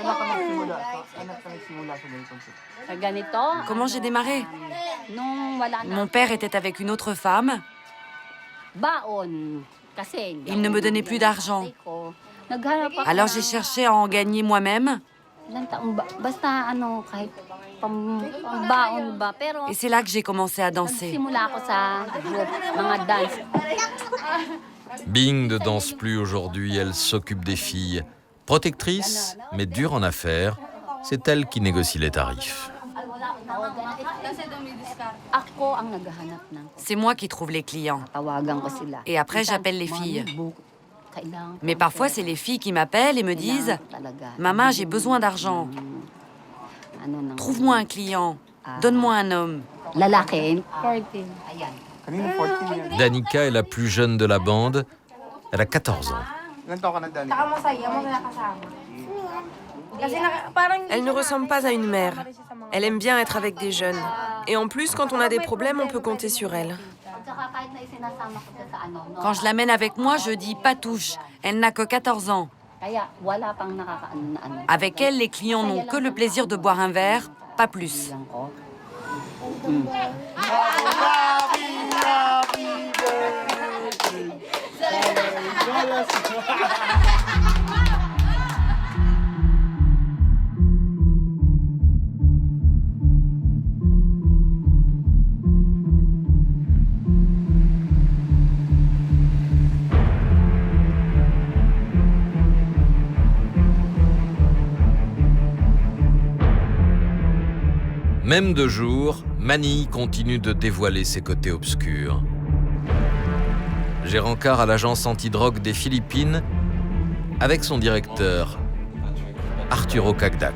Comment j'ai démarré? Mon père était avec une autre femme. Il ne me donnait plus d'argent. Alors j'ai cherché à en gagner moi-même. Et c'est là que j'ai commencé à danser. Bing ne danse plus aujourd'hui, elle s'occupe des filles. Protectrice, mais dure en affaires, c'est elle qui négocie les tarifs. C'est moi qui trouve les clients. Et après, j'appelle les filles. Mais parfois, c'est les filles qui m'appellent et me disent « Maman, j'ai besoin d'argent. Trouve-moi un client. Donne-moi un homme. » Danica est la plus jeune de la bande. Elle a 14 ans. Elle ne ressemble pas à une mère. Elle aime bien être avec des jeunes. Et en plus, quand on a des problèmes, on peut compter sur elle. Quand je l'amène avec moi, je dis « pas touche ». Elle n'a que 14 ans. Avec elle, les clients n'ont que le plaisir de boire un verre, pas plus. Même de jour, Manille continue de dévoiler ses côtés obscurs. J'ai rencard à l'agence antidrogue des Philippines avec son directeur, Arturo Cagdac.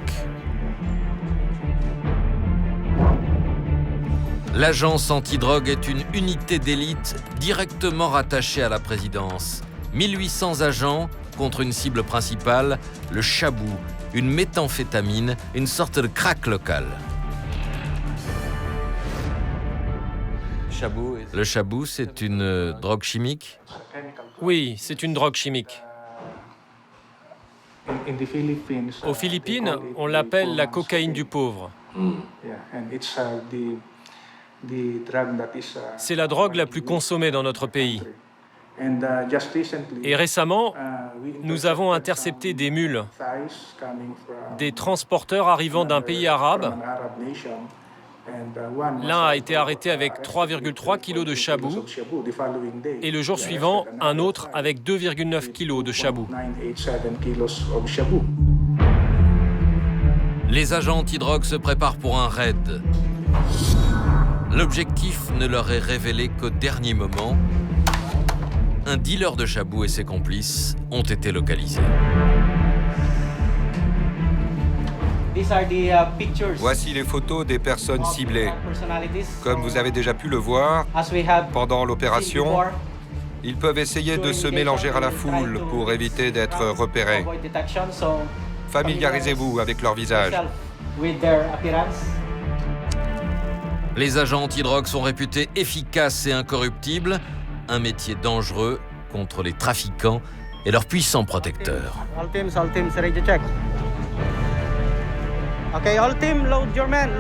L'agence antidrogue est une unité d'élite directement rattachée à la présidence. 1800 agents contre une cible principale, le chabou, une méthamphétamine, une sorte de crack local. Le chabou, c'est une drogue chimique? Oui, c'est une drogue chimique. Aux Philippines, on l'appelle la cocaïne du pauvre. C'est la drogue la plus consommée dans notre pays. Et récemment, nous avons intercepté des mules, des transporteurs arrivant d'un pays arabe. L'un a été arrêté avec 3,3 kg de chabou et le jour suivant, un autre avec 2,9 kg de chabou. Les agents antidrogue se préparent pour un raid. L'objectif ne leur est révélé qu'au dernier moment. Un dealer de chabou et ses complices ont été localisés. Voici les photos des personnes ciblées. Comme vous avez déjà pu le voir, pendant l'opération, ils peuvent essayer de se mélanger à la foule pour éviter d'être repérés. Familiarisez-vous avec leur visage. Les agents antidrogue sont réputés efficaces et incorruptibles, un métier dangereux contre les trafiquants et leurs puissants protecteurs. All teams, ready to check. Okay, all team, load your men.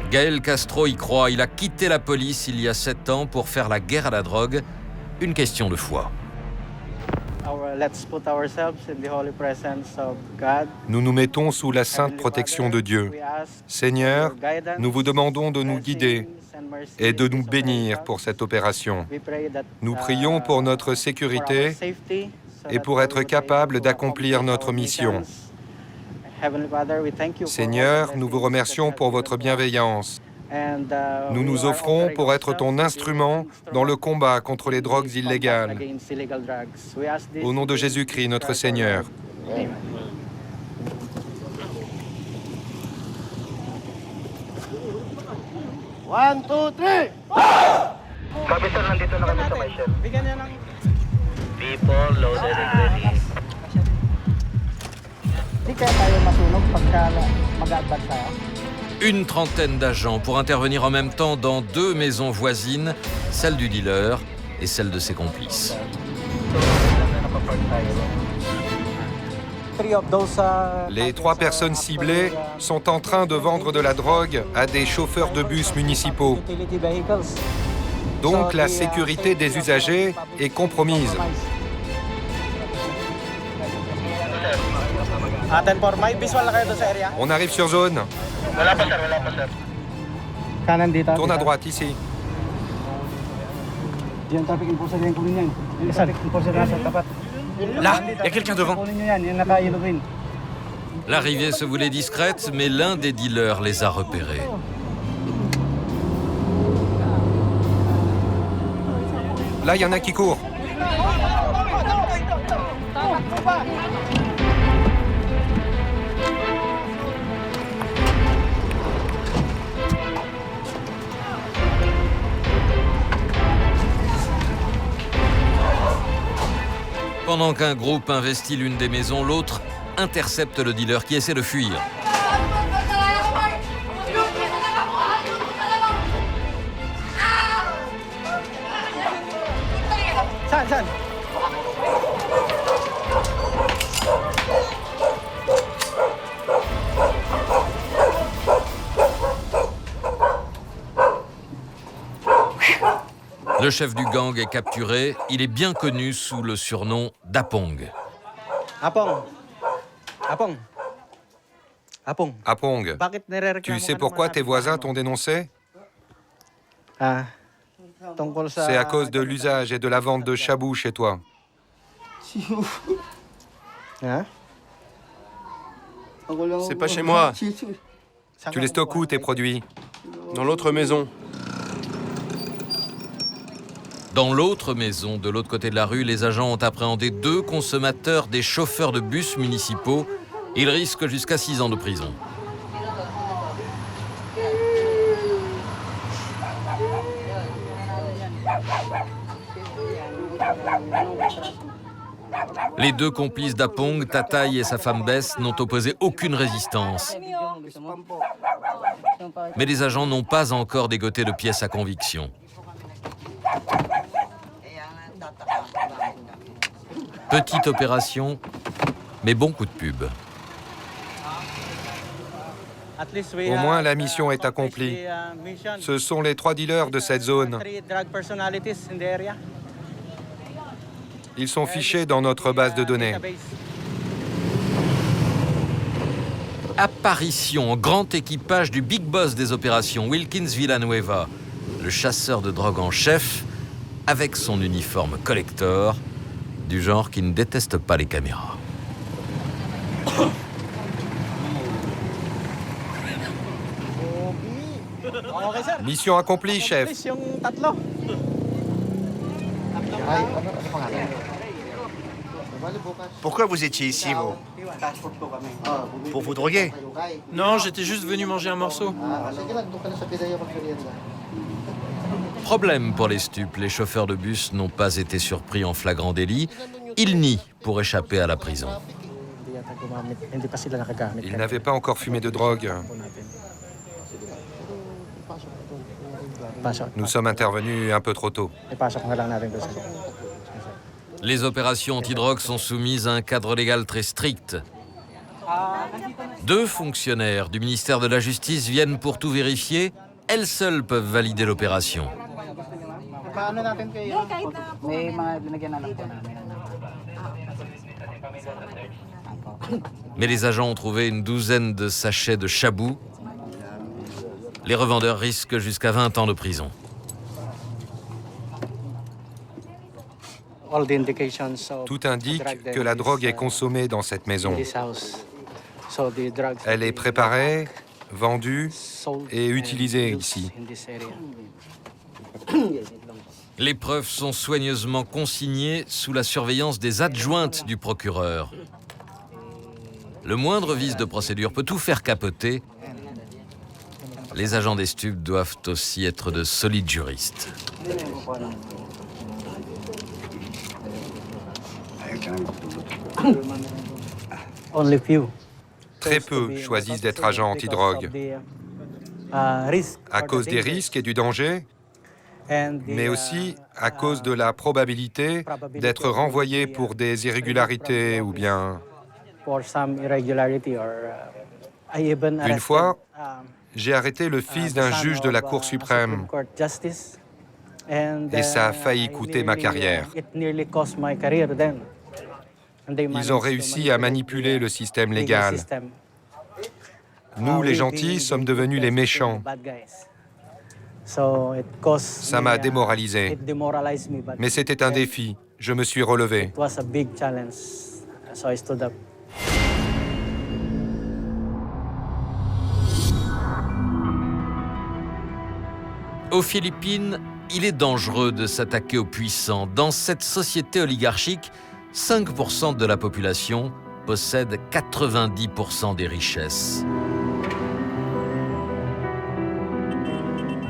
Gaël Castro y croit, il a quitté la police il y a 7 ans pour faire la guerre à la drogue, une question de foi. Nous nous mettons sous la sainte protection de Dieu. Seigneur, nous vous demandons de nous guider et de nous bénir pour cette opération. Nous prions pour notre sécurité et pour être capables d'accomplir notre mission. Seigneur, nous vous remercions pour votre bienveillance. Nous nous offrons pour être ton instrument dans le combat contre les drogues illégales. Au nom de Jésus-Christ, notre Seigneur. One, two, three! Kapitan, nandito na kami sa may shell. Bigyan niya ng... People loaded and ready. Di kaya tayo masunog pagka mag-advance tayo? Une trentaine d'agents pour intervenir en même temps dans 2 maisons voisines, celle du dealer et celle de ses complices. Les 3 personnes ciblées sont en train de vendre de la drogue à des chauffeurs de bus municipaux. Donc la sécurité des usagers est compromise. On arrive sur zone. Tourne à droite, ici. Là, il y a quelqu'un devant. L'arrivée se voulait discrète, mais l'un des dealers les a repérés. Là, il y en a qui courent. Pendant qu'un groupe investit l'une des maisons, l'autre intercepte le dealer qui essaie de fuir. Le chef du gang est capturé. Il est bien connu sous le surnom d'Apong. Apong. Apong. Apong. Apong. Tu sais pourquoi tes voisins t'ont dénoncé? C'est à cause de l'usage et de la vente de chabou chez toi. C'est pas chez moi. Tu les stockes où, tes produits? Dans l'autre maison. Dans l'autre maison, de l'autre côté de la rue, les agents ont appréhendé 2 consommateurs, des chauffeurs de bus municipaux. Ils risquent jusqu'à 6 ans de prison. Les 2 complices d'Apong, Tatay et sa femme Bess, n'ont opposé aucune résistance. Mais les agents n'ont pas encore dégoté de pièces à conviction. Petite opération, mais bon coup de pub. Au moins, la mission est accomplie. Ce sont les 3 dealers de cette zone. Ils sont fichés dans notre base de données. Apparition en grand équipage du big boss des opérations, Wilkins Villanueva, le chasseur de drogue en chef, avec son uniforme collector, du genre qui ne déteste pas les caméras. Mission accomplie, chef. Pourquoi vous étiez ici, vous? Pour vous droguer? Non, j'étais juste venu manger un morceau. Problème pour les stupes, les chauffeurs de bus n'ont pas été surpris en flagrant délit. Ils nient pour échapper à la prison. Ils n'avaient pas encore fumé de drogue. Nous sommes intervenus un peu trop tôt. Les opérations antidrogue sont soumises à un cadre légal très strict. 2 fonctionnaires du ministère de la Justice viennent pour tout vérifier. Elles seules peuvent valider l'opération. Mais les agents ont trouvé une 12aine de sachets de chabou. Les revendeurs risquent jusqu'à 20 ans de prison. Tout indique que la drogue est consommée dans cette maison. Elle est préparée, vendue et utilisée ici. Les preuves sont soigneusement consignées sous la surveillance des adjointes du procureur. Le moindre vice de procédure peut tout faire capoter. Les agents des stupes doivent aussi être de solides juristes. Très peu choisissent d'être agents antidrogue. À cause des risques et du danger, mais aussi à cause de la probabilité d'être renvoyés pour des irrégularités ou bien... Une fois, j'ai arrêté le fils d'un juge de la Cour suprême et ça a failli coûter ma carrière. Ils ont réussi à manipuler le système légal. Nous, les gentils, sommes devenus les méchants. Ça m'a démoralisé. Mais c'était un défi. Je me suis relevé. Aux Philippines, il est dangereux de s'attaquer aux puissants. Dans cette société oligarchique, 5% de la population possède 90% des richesses.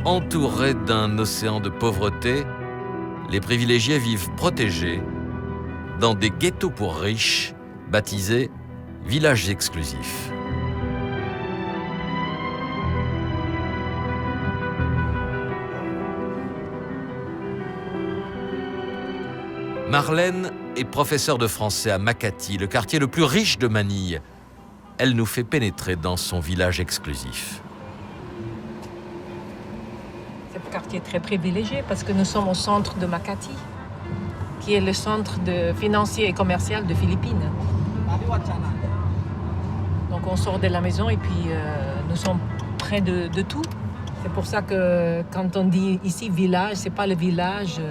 Entourés d'un océan de pauvreté, les privilégiés vivent protégés dans des ghettos pour riches, baptisés villages exclusifs. Marlène est professeure de français à Makati, le quartier le plus riche de Manille. Elle nous fait pénétrer dans son village exclusif. C'est un quartier très privilégié parce que nous sommes au centre de Makati, qui est le centre financier et commercial de Philippines. Donc on sort de la maison et puis nous sommes près de tout. C'est pour ça que quand on dit ici village, c'est pas le village...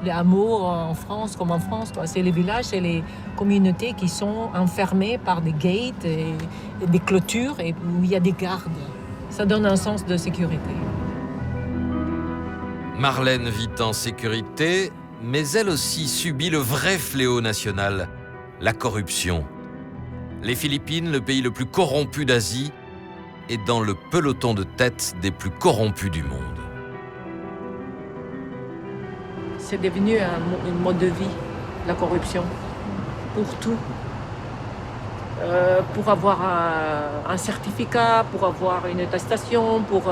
Les hameaux en France, comme en France, c'est les villages, c'est les communautés qui sont enfermées par des gates et des clôtures et où il y a des gardes. Ça donne un sens de sécurité. Marlène vit en sécurité, mais elle aussi subit le vrai fléau national, la corruption. Les Philippines, le pays le plus corrompu d'Asie, est dans le peloton de tête des plus corrompus du monde. C'est devenu un mode de vie, la corruption, pour tout. Pour avoir un certificat, pour avoir une attestation, pour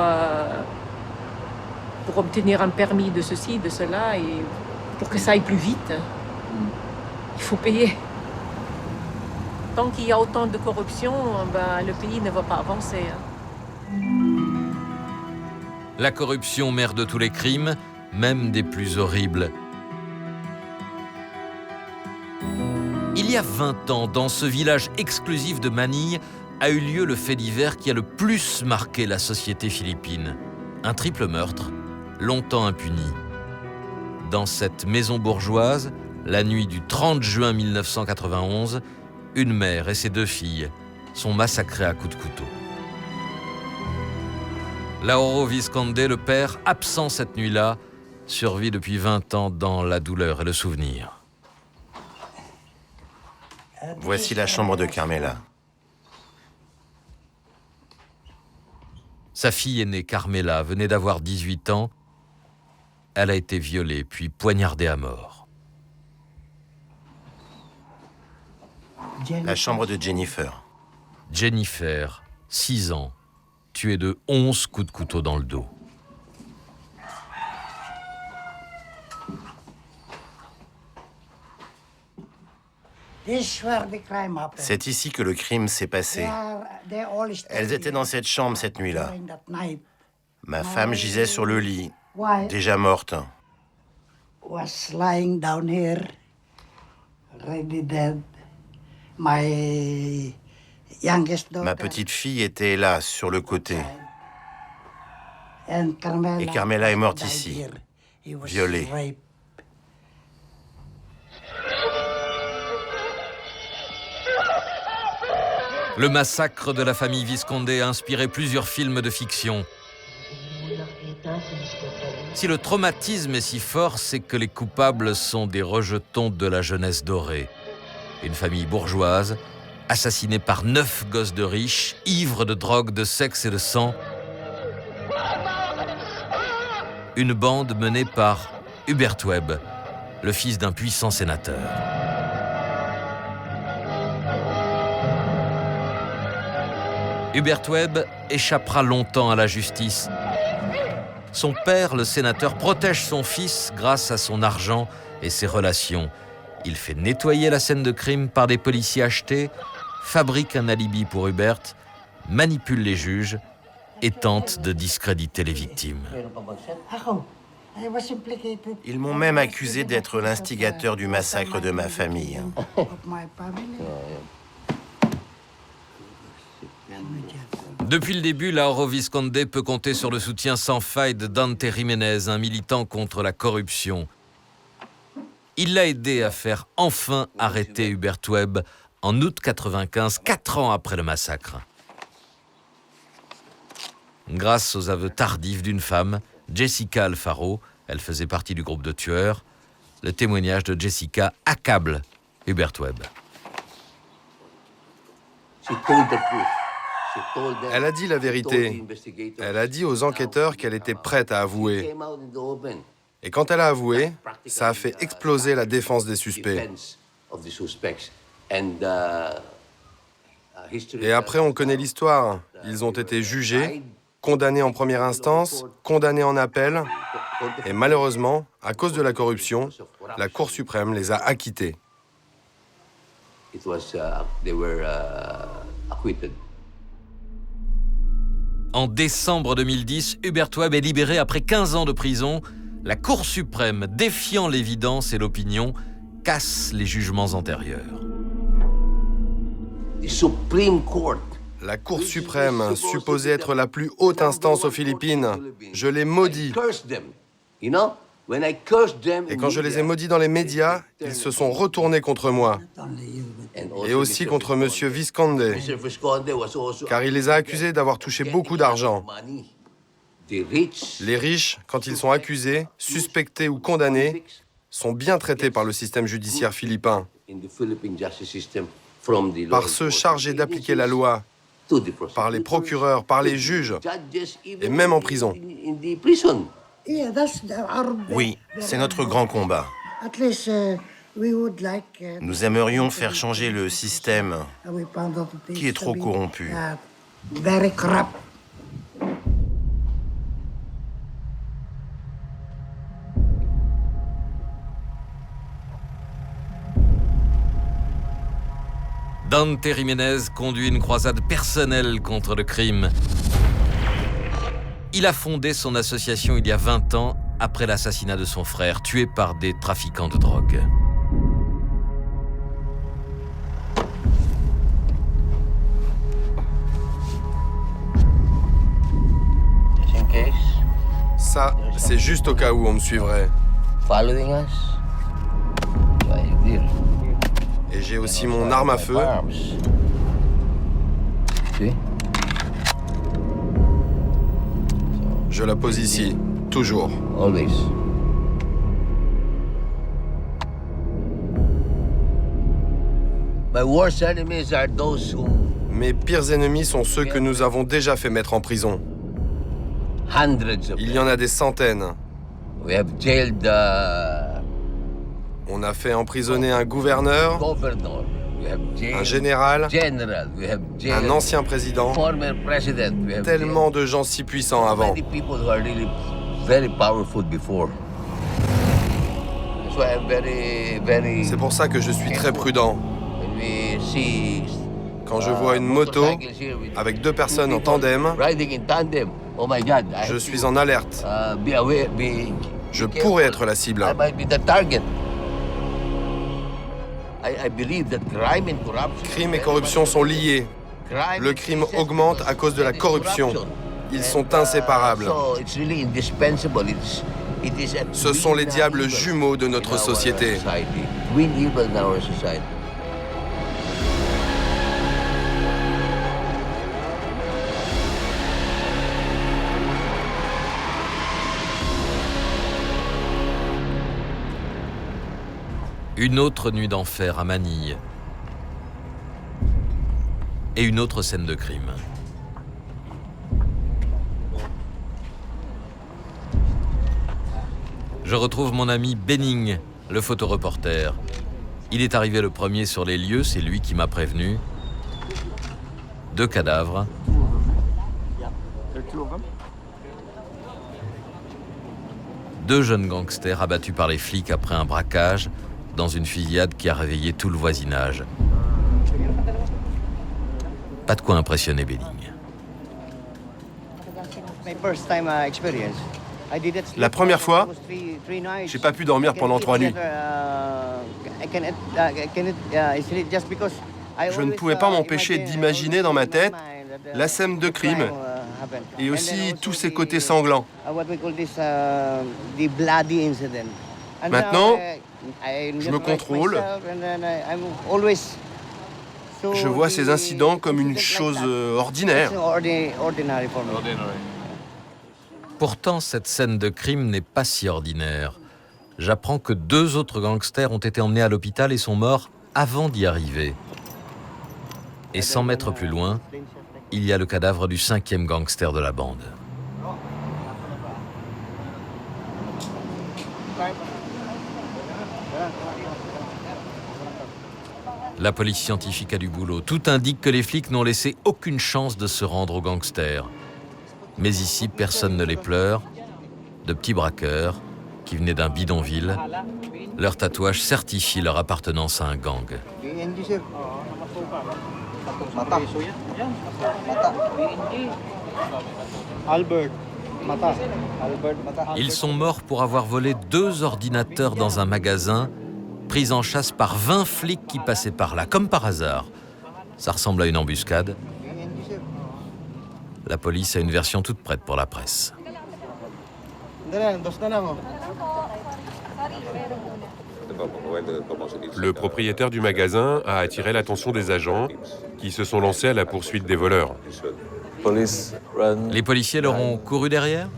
obtenir un permis de ceci, de cela, et pour que ça aille plus vite, il faut payer. Tant qu'il y a autant de corruption, le pays ne va pas avancer. La corruption, mère de tous les crimes, même des plus horribles. Il y a 20 ans, dans ce village exclusif de Manille, a eu lieu le fait divers qui a le plus marqué la société philippine. Un triple meurtre, longtemps impuni. Dans cette maison bourgeoise, la nuit du 30 juin 1991, une mère et ses 2 filles sont massacrées à coups de couteau. Lauro Visconde, le père, absent cette nuit-là, survit depuis 20 ans dans la douleur et le souvenir. Voici la chambre de Carmela. Sa fille aînée, Carmela, venait d'avoir 18 ans. Elle a été violée puis poignardée à mort. La chambre de Jennifer. Jennifer, 6 ans, tuée de 11 coups de couteau dans le dos. C'est ici que le crime s'est passé. Elles étaient dans cette chambre cette nuit-là. Ma femme gisait sur le lit, déjà morte. Ma petite fille était là, sur le côté. Et Carmela est morte ici, violée. Le massacre de la famille Visconde a inspiré plusieurs films de fiction. Si le traumatisme est si fort, c'est que les coupables sont des rejetons de la jeunesse dorée. Une famille bourgeoise, assassinée par 9 gosses de riches, ivres de drogue, de sexe et de sang. Une bande menée par Hubert Webb, le fils d'un puissant sénateur. Hubert Webb échappera longtemps à la justice. Son père, le sénateur, protège son fils grâce à son argent et ses relations. Il fait nettoyer la scène de crime par des policiers achetés, fabrique un alibi pour Hubert, manipule les juges et tente de discréditer les victimes. Ils m'ont même accusé d'être l'instigateur du massacre de ma famille. Depuis le début, Lauro Visconde peut compter sur le soutien sans faille de Dante Jiménez, un militant contre la corruption. Il l'a aidé à faire enfin arrêter Hubert Webb en août 1995, 4 ans après le massacre. Grâce aux aveux tardifs d'une femme, Jessica Alfaro, elle faisait partie du groupe de tueurs, le témoignage de Jessica accable Hubert Webb. Elle a dit la vérité. Elle a dit aux enquêteurs qu'elle était prête à avouer. Et quand elle a avoué, ça a fait exploser la défense des suspects. Et après, on connaît l'histoire. Ils ont été jugés, condamnés en première instance, condamnés en appel. Et malheureusement, à cause de la corruption, la Cour suprême les a acquittés. En décembre 2010, Hubert Webb est libéré après 15 ans de prison. La Cour suprême, défiant l'évidence et l'opinion, casse les jugements antérieurs. La Cour suprême, supposée être la plus haute instance aux Philippines, je les maudis. Et quand je les ai maudits dans les médias, ils se sont retournés contre moi. Et aussi contre M. Visconde, car il les a accusés d'avoir touché beaucoup d'argent. Les riches, quand ils sont accusés, suspectés ou condamnés, sont bien traités par le système judiciaire philippin, par ceux chargés d'appliquer la loi, par les procureurs, par les juges, et même en prison. Oui, c'est notre grand combat. Nous aimerions faire changer le système qui est trop corrompu. Dante Jiménez conduit une croisade personnelle contre le crime. Il a fondé son association il y a 20 ans, après l'assassinat de son frère, tué par des trafiquants de drogue. Ça, c'est juste au cas où on me suivrait. Et j'ai aussi mon arme à feu. Je la pose ici, toujours. Mes pires ennemis sont ceux que nous avons déjà fait mettre en prison. Il y en a des centaines. On a fait emprisonner un gouverneur, un général, un ancien président, tellement de gens si puissants avant. C'est pour ça que je suis très prudent. Quand je vois une moto avec 2 personnes en tandem, je suis en alerte. Je pourrais être la cible. Crime et corruption sont liés. Le crime augmente à cause de la corruption. Ils sont inséparables. Ce sont les diables jumeaux de notre société. Une autre nuit d'enfer à Manille. Et une autre scène de crime. Je retrouve mon ami Benning, le photoreporter. Il est arrivé le premier sur les lieux, c'est lui qui m'a prévenu. 2 cadavres. Deux jeunes gangsters abattus par les flics après un braquage dans une fusillade qui a réveillé tout le voisinage. Pas de quoi impressionner Benning. La première fois, j'ai pas pu dormir pendant 3 nuits. Je ne pouvais pas m'empêcher d'imaginer dans ma tête la scène de crime et aussi tous ses côtés sanglants. Maintenant, je me contrôle. Je vois ces incidents comme une chose ordinaire. Pourtant, cette scène de crime n'est pas si ordinaire. J'apprends que 2 autres gangsters ont été emmenés à l'hôpital et sont morts avant d'y arriver. Et 100 mètres plus loin, il y a le cadavre du 5e gangster de la bande. La police scientifique a du boulot. Tout indique que les flics n'ont laissé aucune chance de se rendre aux gangsters. Mais ici, personne ne les pleure. De petits braqueurs qui venaient d'un bidonville. Leur tatouage certifie leur appartenance à un gang. Ils sont morts pour avoir volé 2 ordinateurs dans un magasin, pris en chasse par 20 flics qui passaient par là, comme par hasard. Ça ressemble à une embuscade. La police a une version toute prête pour la presse. Le propriétaire du magasin a attiré l'attention des agents qui se sont lancés à la poursuite des voleurs. Les policiers leur ont couru derrière?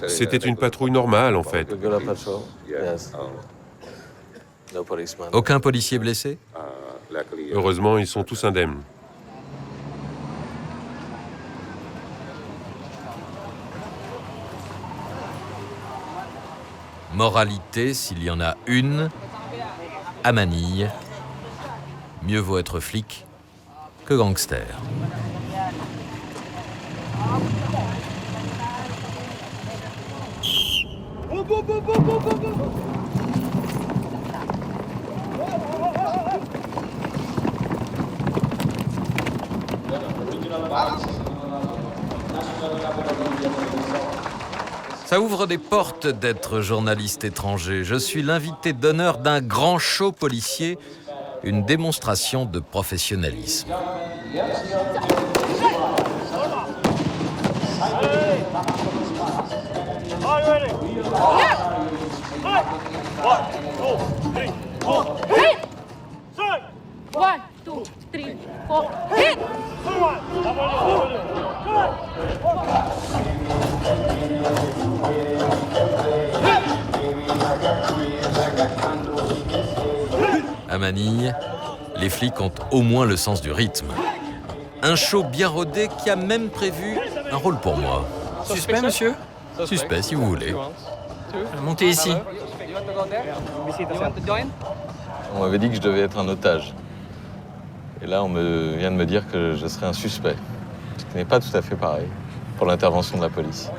C'était une patrouille normale, en fait. Aucun policier blessé? Heureusement, ils sont tous indemnes. Moralité, s'il y en a une, à Manille, mieux vaut être flic que gangster. Ça ouvre des portes d'être journaliste étranger. Je suis l'invité d'honneur d'un grand show policier, une démonstration de professionnalisme. One, two, three, four, hit! À Manille, les flics ont au moins le sens du rythme. Un show bien rodé qui a même prévu un rôle pour moi. Suspect, monsieur? Suspect, si vous voulez. Montez ici. On m'avait dit que je devais être un otage. Et là, on vient de me dire que je serais un suspect. Ce qui n'est pas tout à fait pareil pour l'intervention de la police.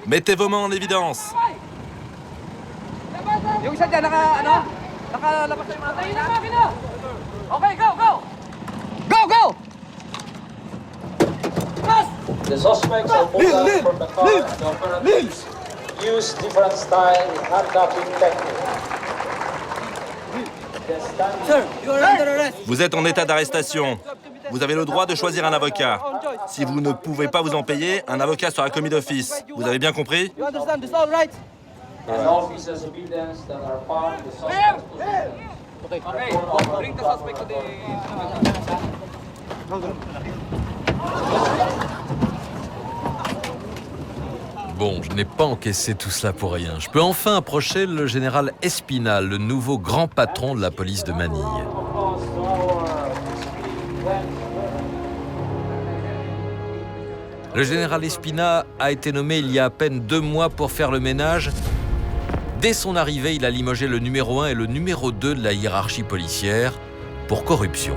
Mettez vos mains en évidence. Okay, go, go! Go, go! The suspects are pulled out from the car and the operatives use different style handcuffing technique. Sir, you are under arrest. Vous êtes en état d'arrestation. Vous avez le droit de choisir un avocat. Si vous ne pouvez pas vous en payer, un avocat sera commis d'office. Vous avez bien compris? You understand this, all right? And officers' evidence that are found in the suspect's possession. Okay, bring the suspect to the... Bon, je n'ai pas encaissé tout cela pour rien. Je peux enfin approcher le général Espina, le nouveau grand patron de la police de Manille. Le général Espina a été nommé il y a à peine 2 mois pour faire le ménage. Dès son arrivée, il a limogé le numéro 1 et le numéro 2 de la hiérarchie policière pour corruption.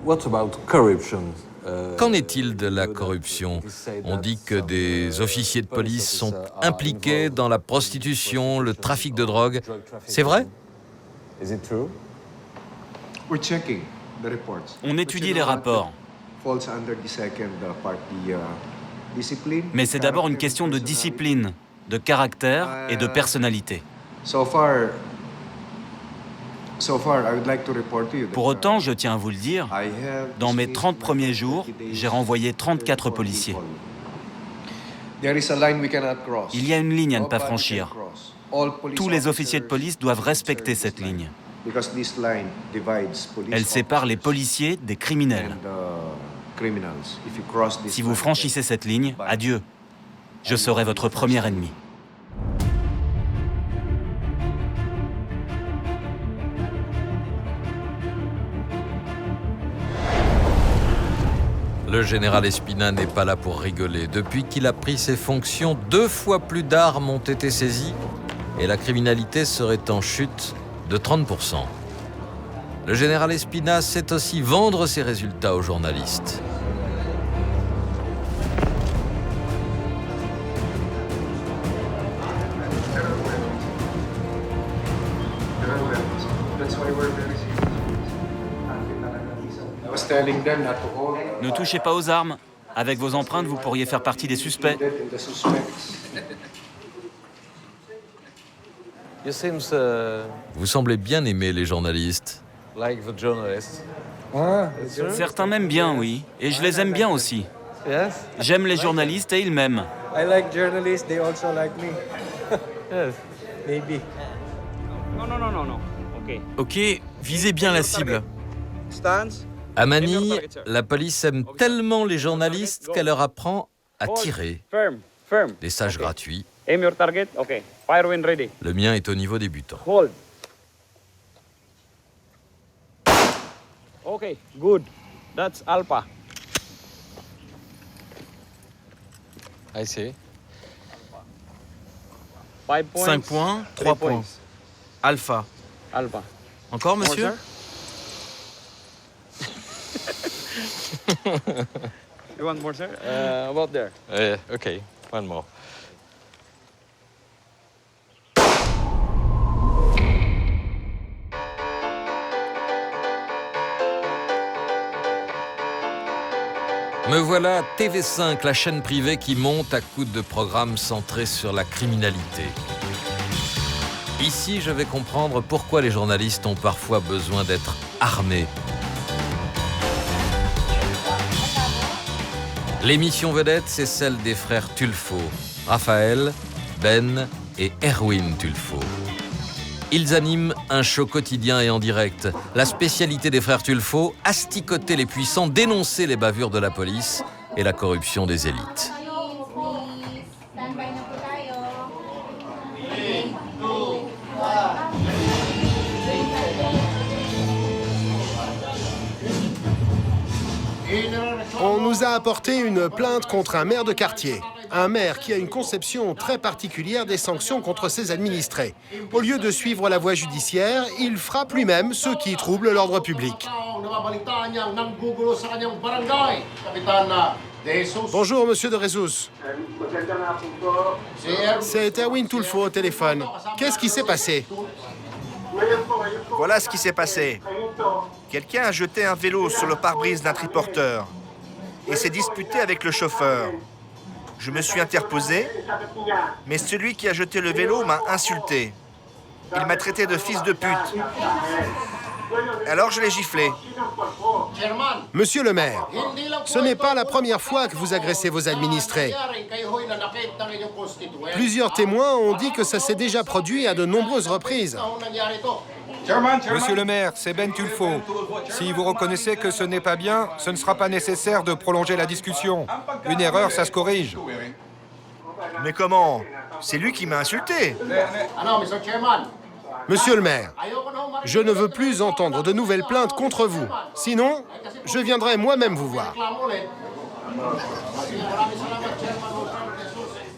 What about corruption? Qu'en est-il de la corruption? On dit que des officiers de police sont impliqués dans la prostitution, le trafic de drogue. C'est vrai? On étudie les rapports. Mais c'est d'abord une question de discipline, de caractère et de personnalité. Pour autant, je tiens à vous le dire, dans mes 30 premiers jours, j'ai renvoyé 34 policiers. Il y a une ligne à ne pas franchir. Tous les officiers de police doivent respecter cette ligne. Elle sépare les policiers des criminels. Si vous franchissez cette ligne, adieu. Je serai votre premier ennemi. Le général Espina n'est pas là pour rigoler. Depuis qu'il a pris ses fonctions, 2 fois plus d'armes ont été saisies et la criminalité serait en chute de 30%. Le général Espina sait aussi vendre ses résultats aux journalistes. Ne touchez pas aux armes. Avec vos empreintes, vous pourriez faire partie des suspects. Vous semblez bien aimer les journalistes. Certains m'aiment bien, oui. Et je les aime bien aussi. J'aime les journalistes et ils m'aiment. I like journalists, they also like me. Yes, maybe. Non. Ok, visez bien la cible. Stance. À Manille, la police aime tellement les journalistes qu'elle leur apprend à tirer. Firm. Des sages gratuits. Aim your target. Okay. Fire when ready. Le mien est au niveau débutant. Hold. Okay, good. That's Alpha. I see. 5 points, 3 points. Alpha. Alpha. Encore, monsieur? You want more, sir? About there. Okay, one more. Me voilà TV5, la chaîne privée qui monte à coups de programmes centrés sur la criminalité. Ici, je vais comprendre pourquoi les journalistes ont parfois besoin d'être armés. L'émission vedette, c'est celle des frères Tulfo, Raphaël, Ben et Erwin Tulfo. Ils animent un show quotidien et en direct. La spécialité des frères Tulfo, asticoter les puissants, dénoncer les bavures de la police et la corruption des élites. On nous a apporté une plainte contre un maire de quartier. Un maire qui a une conception très particulière des sanctions contre ses administrés. Au lieu de suivre la voie judiciaire, il frappe lui-même ceux qui troublent l'ordre public. Bonjour, monsieur de Jesus. C'est Erwin Tulfo au téléphone. Qu'est-ce qui s'est passé? Voilà ce qui s'est passé. Quelqu'un a jeté un vélo sur le pare-brise d'un triporteur et s'est disputé avec le chauffeur. Je me suis interposé, mais celui qui a jeté le vélo m'a insulté. Il m'a traité de fils de pute. Alors je l'ai giflé. Monsieur le maire, ce n'est pas la première fois que vous agressez vos administrés. Plusieurs témoins ont dit que ça s'est déjà produit à de nombreuses reprises. Monsieur le maire, c'est Ben Tulfo. Si vous reconnaissez que ce n'est pas bien, ce ne sera pas nécessaire de prolonger la discussion. Une erreur, ça se corrige. Mais comment? C'est lui qui m'a insulté. Monsieur le maire, je ne veux plus entendre de nouvelles plaintes contre vous. Sinon, je viendrai moi-même vous voir.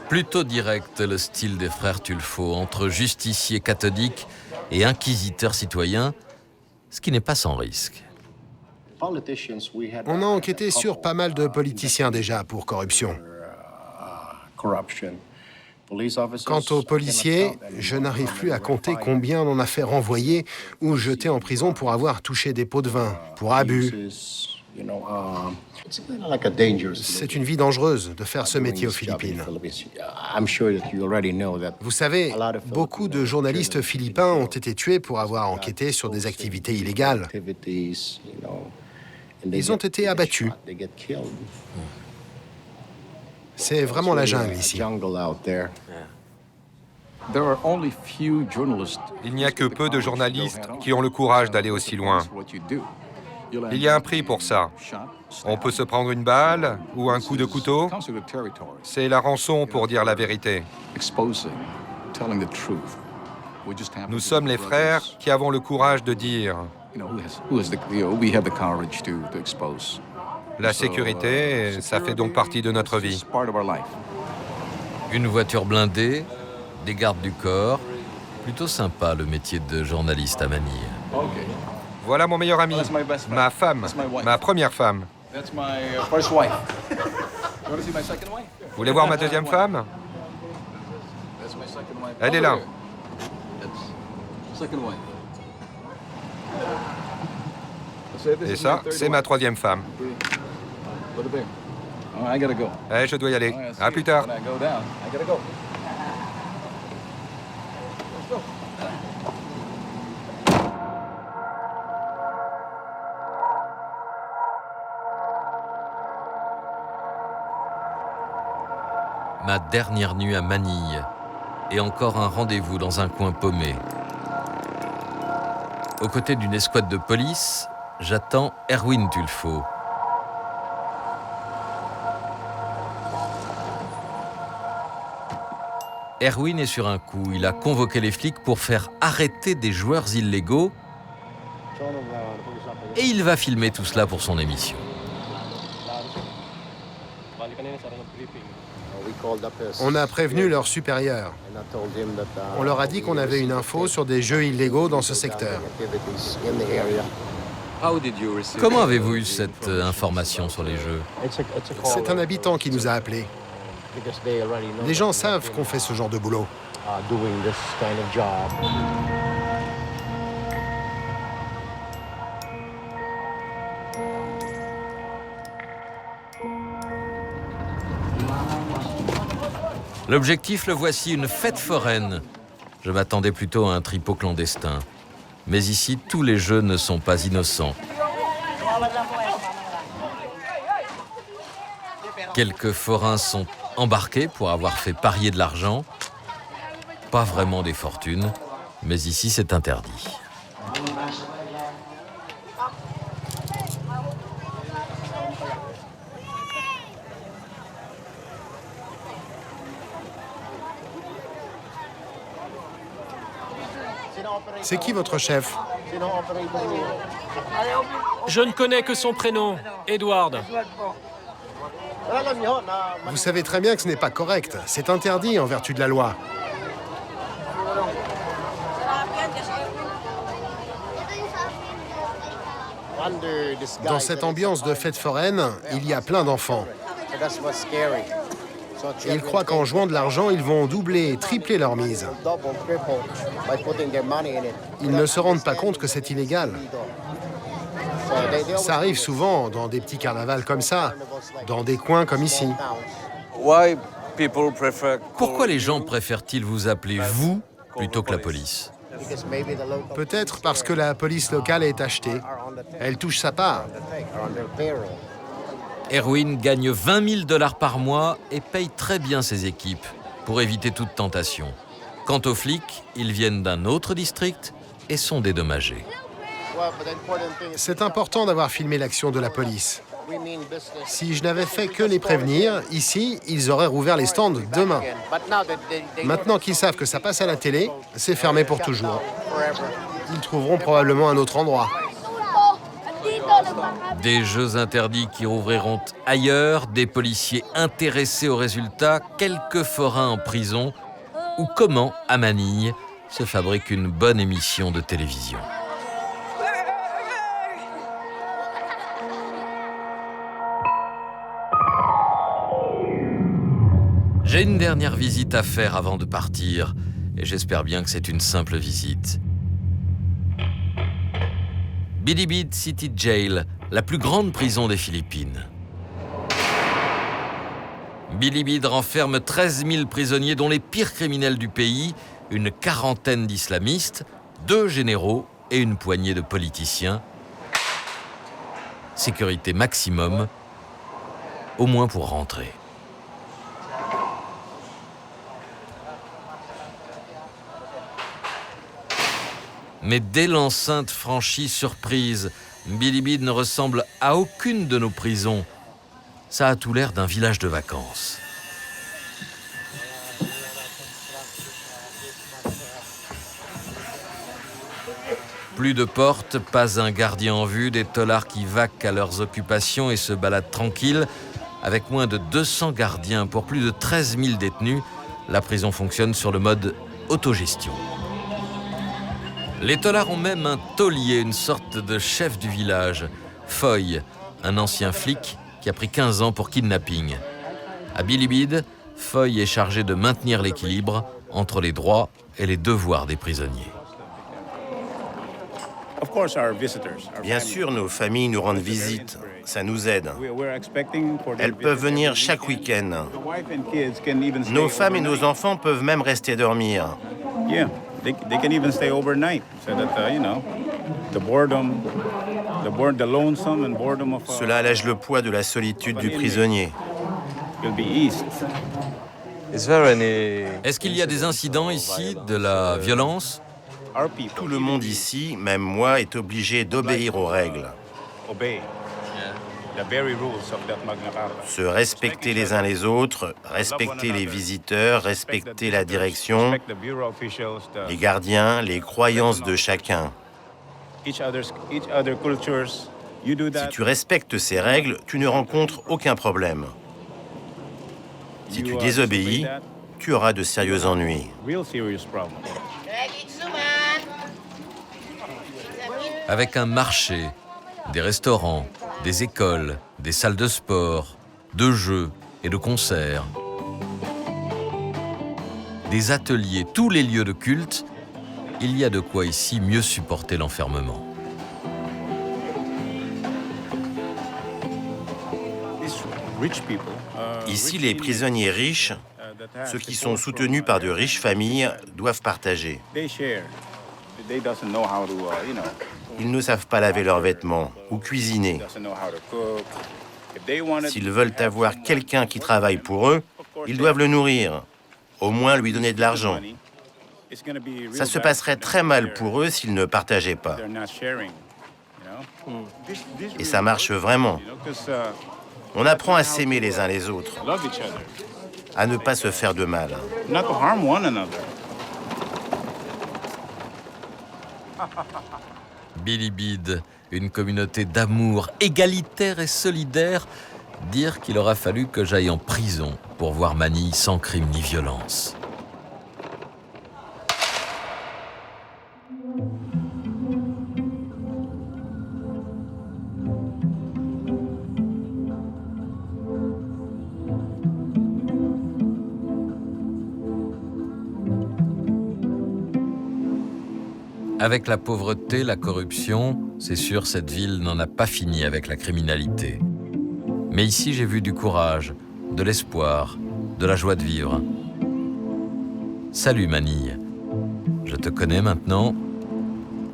Plutôt direct le style des frères Tulfo, entre justiciers cathodiques et inquisiteurs citoyens, ce qui n'est pas sans risque. On a enquêté sur pas mal de politiciens déjà pour corruption. Quant aux policiers, je n'arrive plus à compter combien on en a fait renvoyer ou jeter en prison pour avoir touché des pots de vin, pour abus. C'est une vie dangereuse de faire ce métier aux Philippines. Vous savez, beaucoup de journalistes philippins ont été tués pour avoir enquêté sur des activités illégales. Ils ont été abattus. C'est vraiment la jungle ici. Il n'y a que peu de journalistes qui ont le courage d'aller aussi loin. Il y a un prix pour ça. On peut se prendre une balle ou un coup de couteau. C'est la rançon pour dire la vérité. Nous sommes les frères qui avons le courage de dire. La sécurité, ça fait donc partie de notre vie. Une voiture blindée, des gardes du corps. Plutôt sympa le métier de journaliste à Manille. Voilà mon meilleur ami, ma femme, ma première femme. Vous voulez voir ma deuxième femme? Elle est là. Et ça, c'est ma troisième femme. Eh, je dois y aller. À plus tard. ma dernière nuit à Manille et encore un rendez-vous dans un coin paumé. Aux côtés d'une escouade de police, j'attends Erwin Tulfo. Erwin est sur un coup. Il a convoqué les flics pour faire arrêter des joueurs illégaux et il va filmer tout cela pour son émission. On a prévenu leurs supérieurs. On leur a dit qu'on avait une info sur des jeux illégaux dans ce secteur. Comment avez-vous eu cette information sur les jeux? C'est un habitant qui nous a appelés. Les gens savent qu'on fait ce genre de boulot. L'objectif, le voici, une fête foraine. Je m'attendais plutôt à un tripot clandestin. Mais ici, tous les jeux ne sont pas innocents. Quelques forains sont embarqués pour avoir fait parier de l'argent. Pas vraiment des fortunes, mais ici, c'est interdit. C'est qui votre chef? Je ne connais que son prénom, Edward. Vous savez très bien que ce n'est pas correct. C'est interdit en vertu de la loi. Dans cette ambiance de fête foraine, il y a plein d'enfants. Et ils croient qu'en jouant de l'argent, ils vont doubler, tripler leur mise. Ils ne se rendent pas compte que c'est illégal. Ça arrive souvent dans des petits carnavals comme ça, dans des coins comme ici. Pourquoi les gens préfèrent-ils vous appeler vous plutôt que la police? Peut-être parce que la police locale est achetée. Elle touche sa part. Erwin gagne 20 000 $ par mois et paye très bien ses équipes pour éviter toute tentation. Quant aux flics, ils viennent d'un autre district et sont dédommagés. C'est important d'avoir filmé l'action de la police. Si je n'avais fait que les prévenir, ici, ils auraient rouvert les stands demain. Maintenant qu'ils savent que ça passe à la télé, c'est fermé pour toujours. Ils trouveront probablement un autre endroit. Des jeux interdits qui rouvriront ailleurs, des policiers intéressés aux résultats, quelques forains en prison, ou comment, à Manille, se fabrique une bonne émission de télévision. J'ai une dernière visite à faire avant de partir, et j'espère bien que c'est une simple visite. Bilibid City Jail, la plus grande prison des Philippines. Bilibid renferme 13 000 prisonniers, dont les pires criminels du pays, une quarantaine d'islamistes, 2 généraux et une poignée de politiciens. Sécurité maximum, au moins pour rentrer. Mais dès l'enceinte franchie, surprise, Bilibid ne ressemble à aucune de nos prisons. Ça a tout l'air d'un village de vacances. Plus de portes, pas un gardien en vue, des tôlards qui vaquent à leurs occupations et se baladent tranquilles. Avec moins de 200 gardiens pour plus de 13 000 détenus, la prison fonctionne sur le mode autogestion. Les tôlards ont même un taulier, une sorte de chef du village. Foy, un ancien flic qui a pris 15 ans pour kidnapping. À Bilibid, Foy est chargé de maintenir l'équilibre entre les droits et les devoirs des prisonniers. Bien sûr, nos familles nous rendent visite. Ça nous aide. Elles peuvent venir chaque week-end. Nos femmes et nos enfants peuvent même rester dormir. They can even stay overnight, so that the boredom, the lonesome and boredom of. Cela allège le poids de la solitude du prisonnier. Will be eased. Est-ce qu'il y a des incidents ici, de la violence? Tout le monde ici, même moi, est obligé d'obéir aux règles. Se respecter les uns les autres, respecter les visiteurs, respecter la direction, les gardiens, les croyances de chacun. Si tu respectes ces règles, tu ne rencontres aucun problème. Si tu désobéis, tu auras de sérieux ennuis. Avec un marché, des restaurants, des écoles, des salles de sport, de jeux et de concerts, des ateliers, tous les lieux de culte, il y a de quoi ici mieux supporter l'enfermement. Ici, les prisonniers riches, ceux qui sont soutenus par de riches familles, doivent partager. Ils ne savent pas laver leurs vêtements ou cuisiner. S'ils veulent avoir quelqu'un qui travaille pour eux, ils doivent le nourrir, au moins lui donner de l'argent. Ça se passerait très mal pour eux s'ils ne partageaient pas. Et ça marche vraiment. On apprend à s'aimer les uns les autres, à ne pas se faire de mal. Bilibid, une communauté d'amour égalitaire et solidaire, dire qu'il aura fallu que j'aille en prison pour voir Manille sans crime ni violence. Avec la pauvreté, la corruption, c'est sûr, cette ville n'en a pas fini avec la criminalité. Mais ici, j'ai vu du courage, de l'espoir, de la joie de vivre. Salut Manille, je te connais maintenant,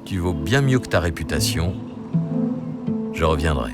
tu vaux bien mieux que ta réputation. Je reviendrai.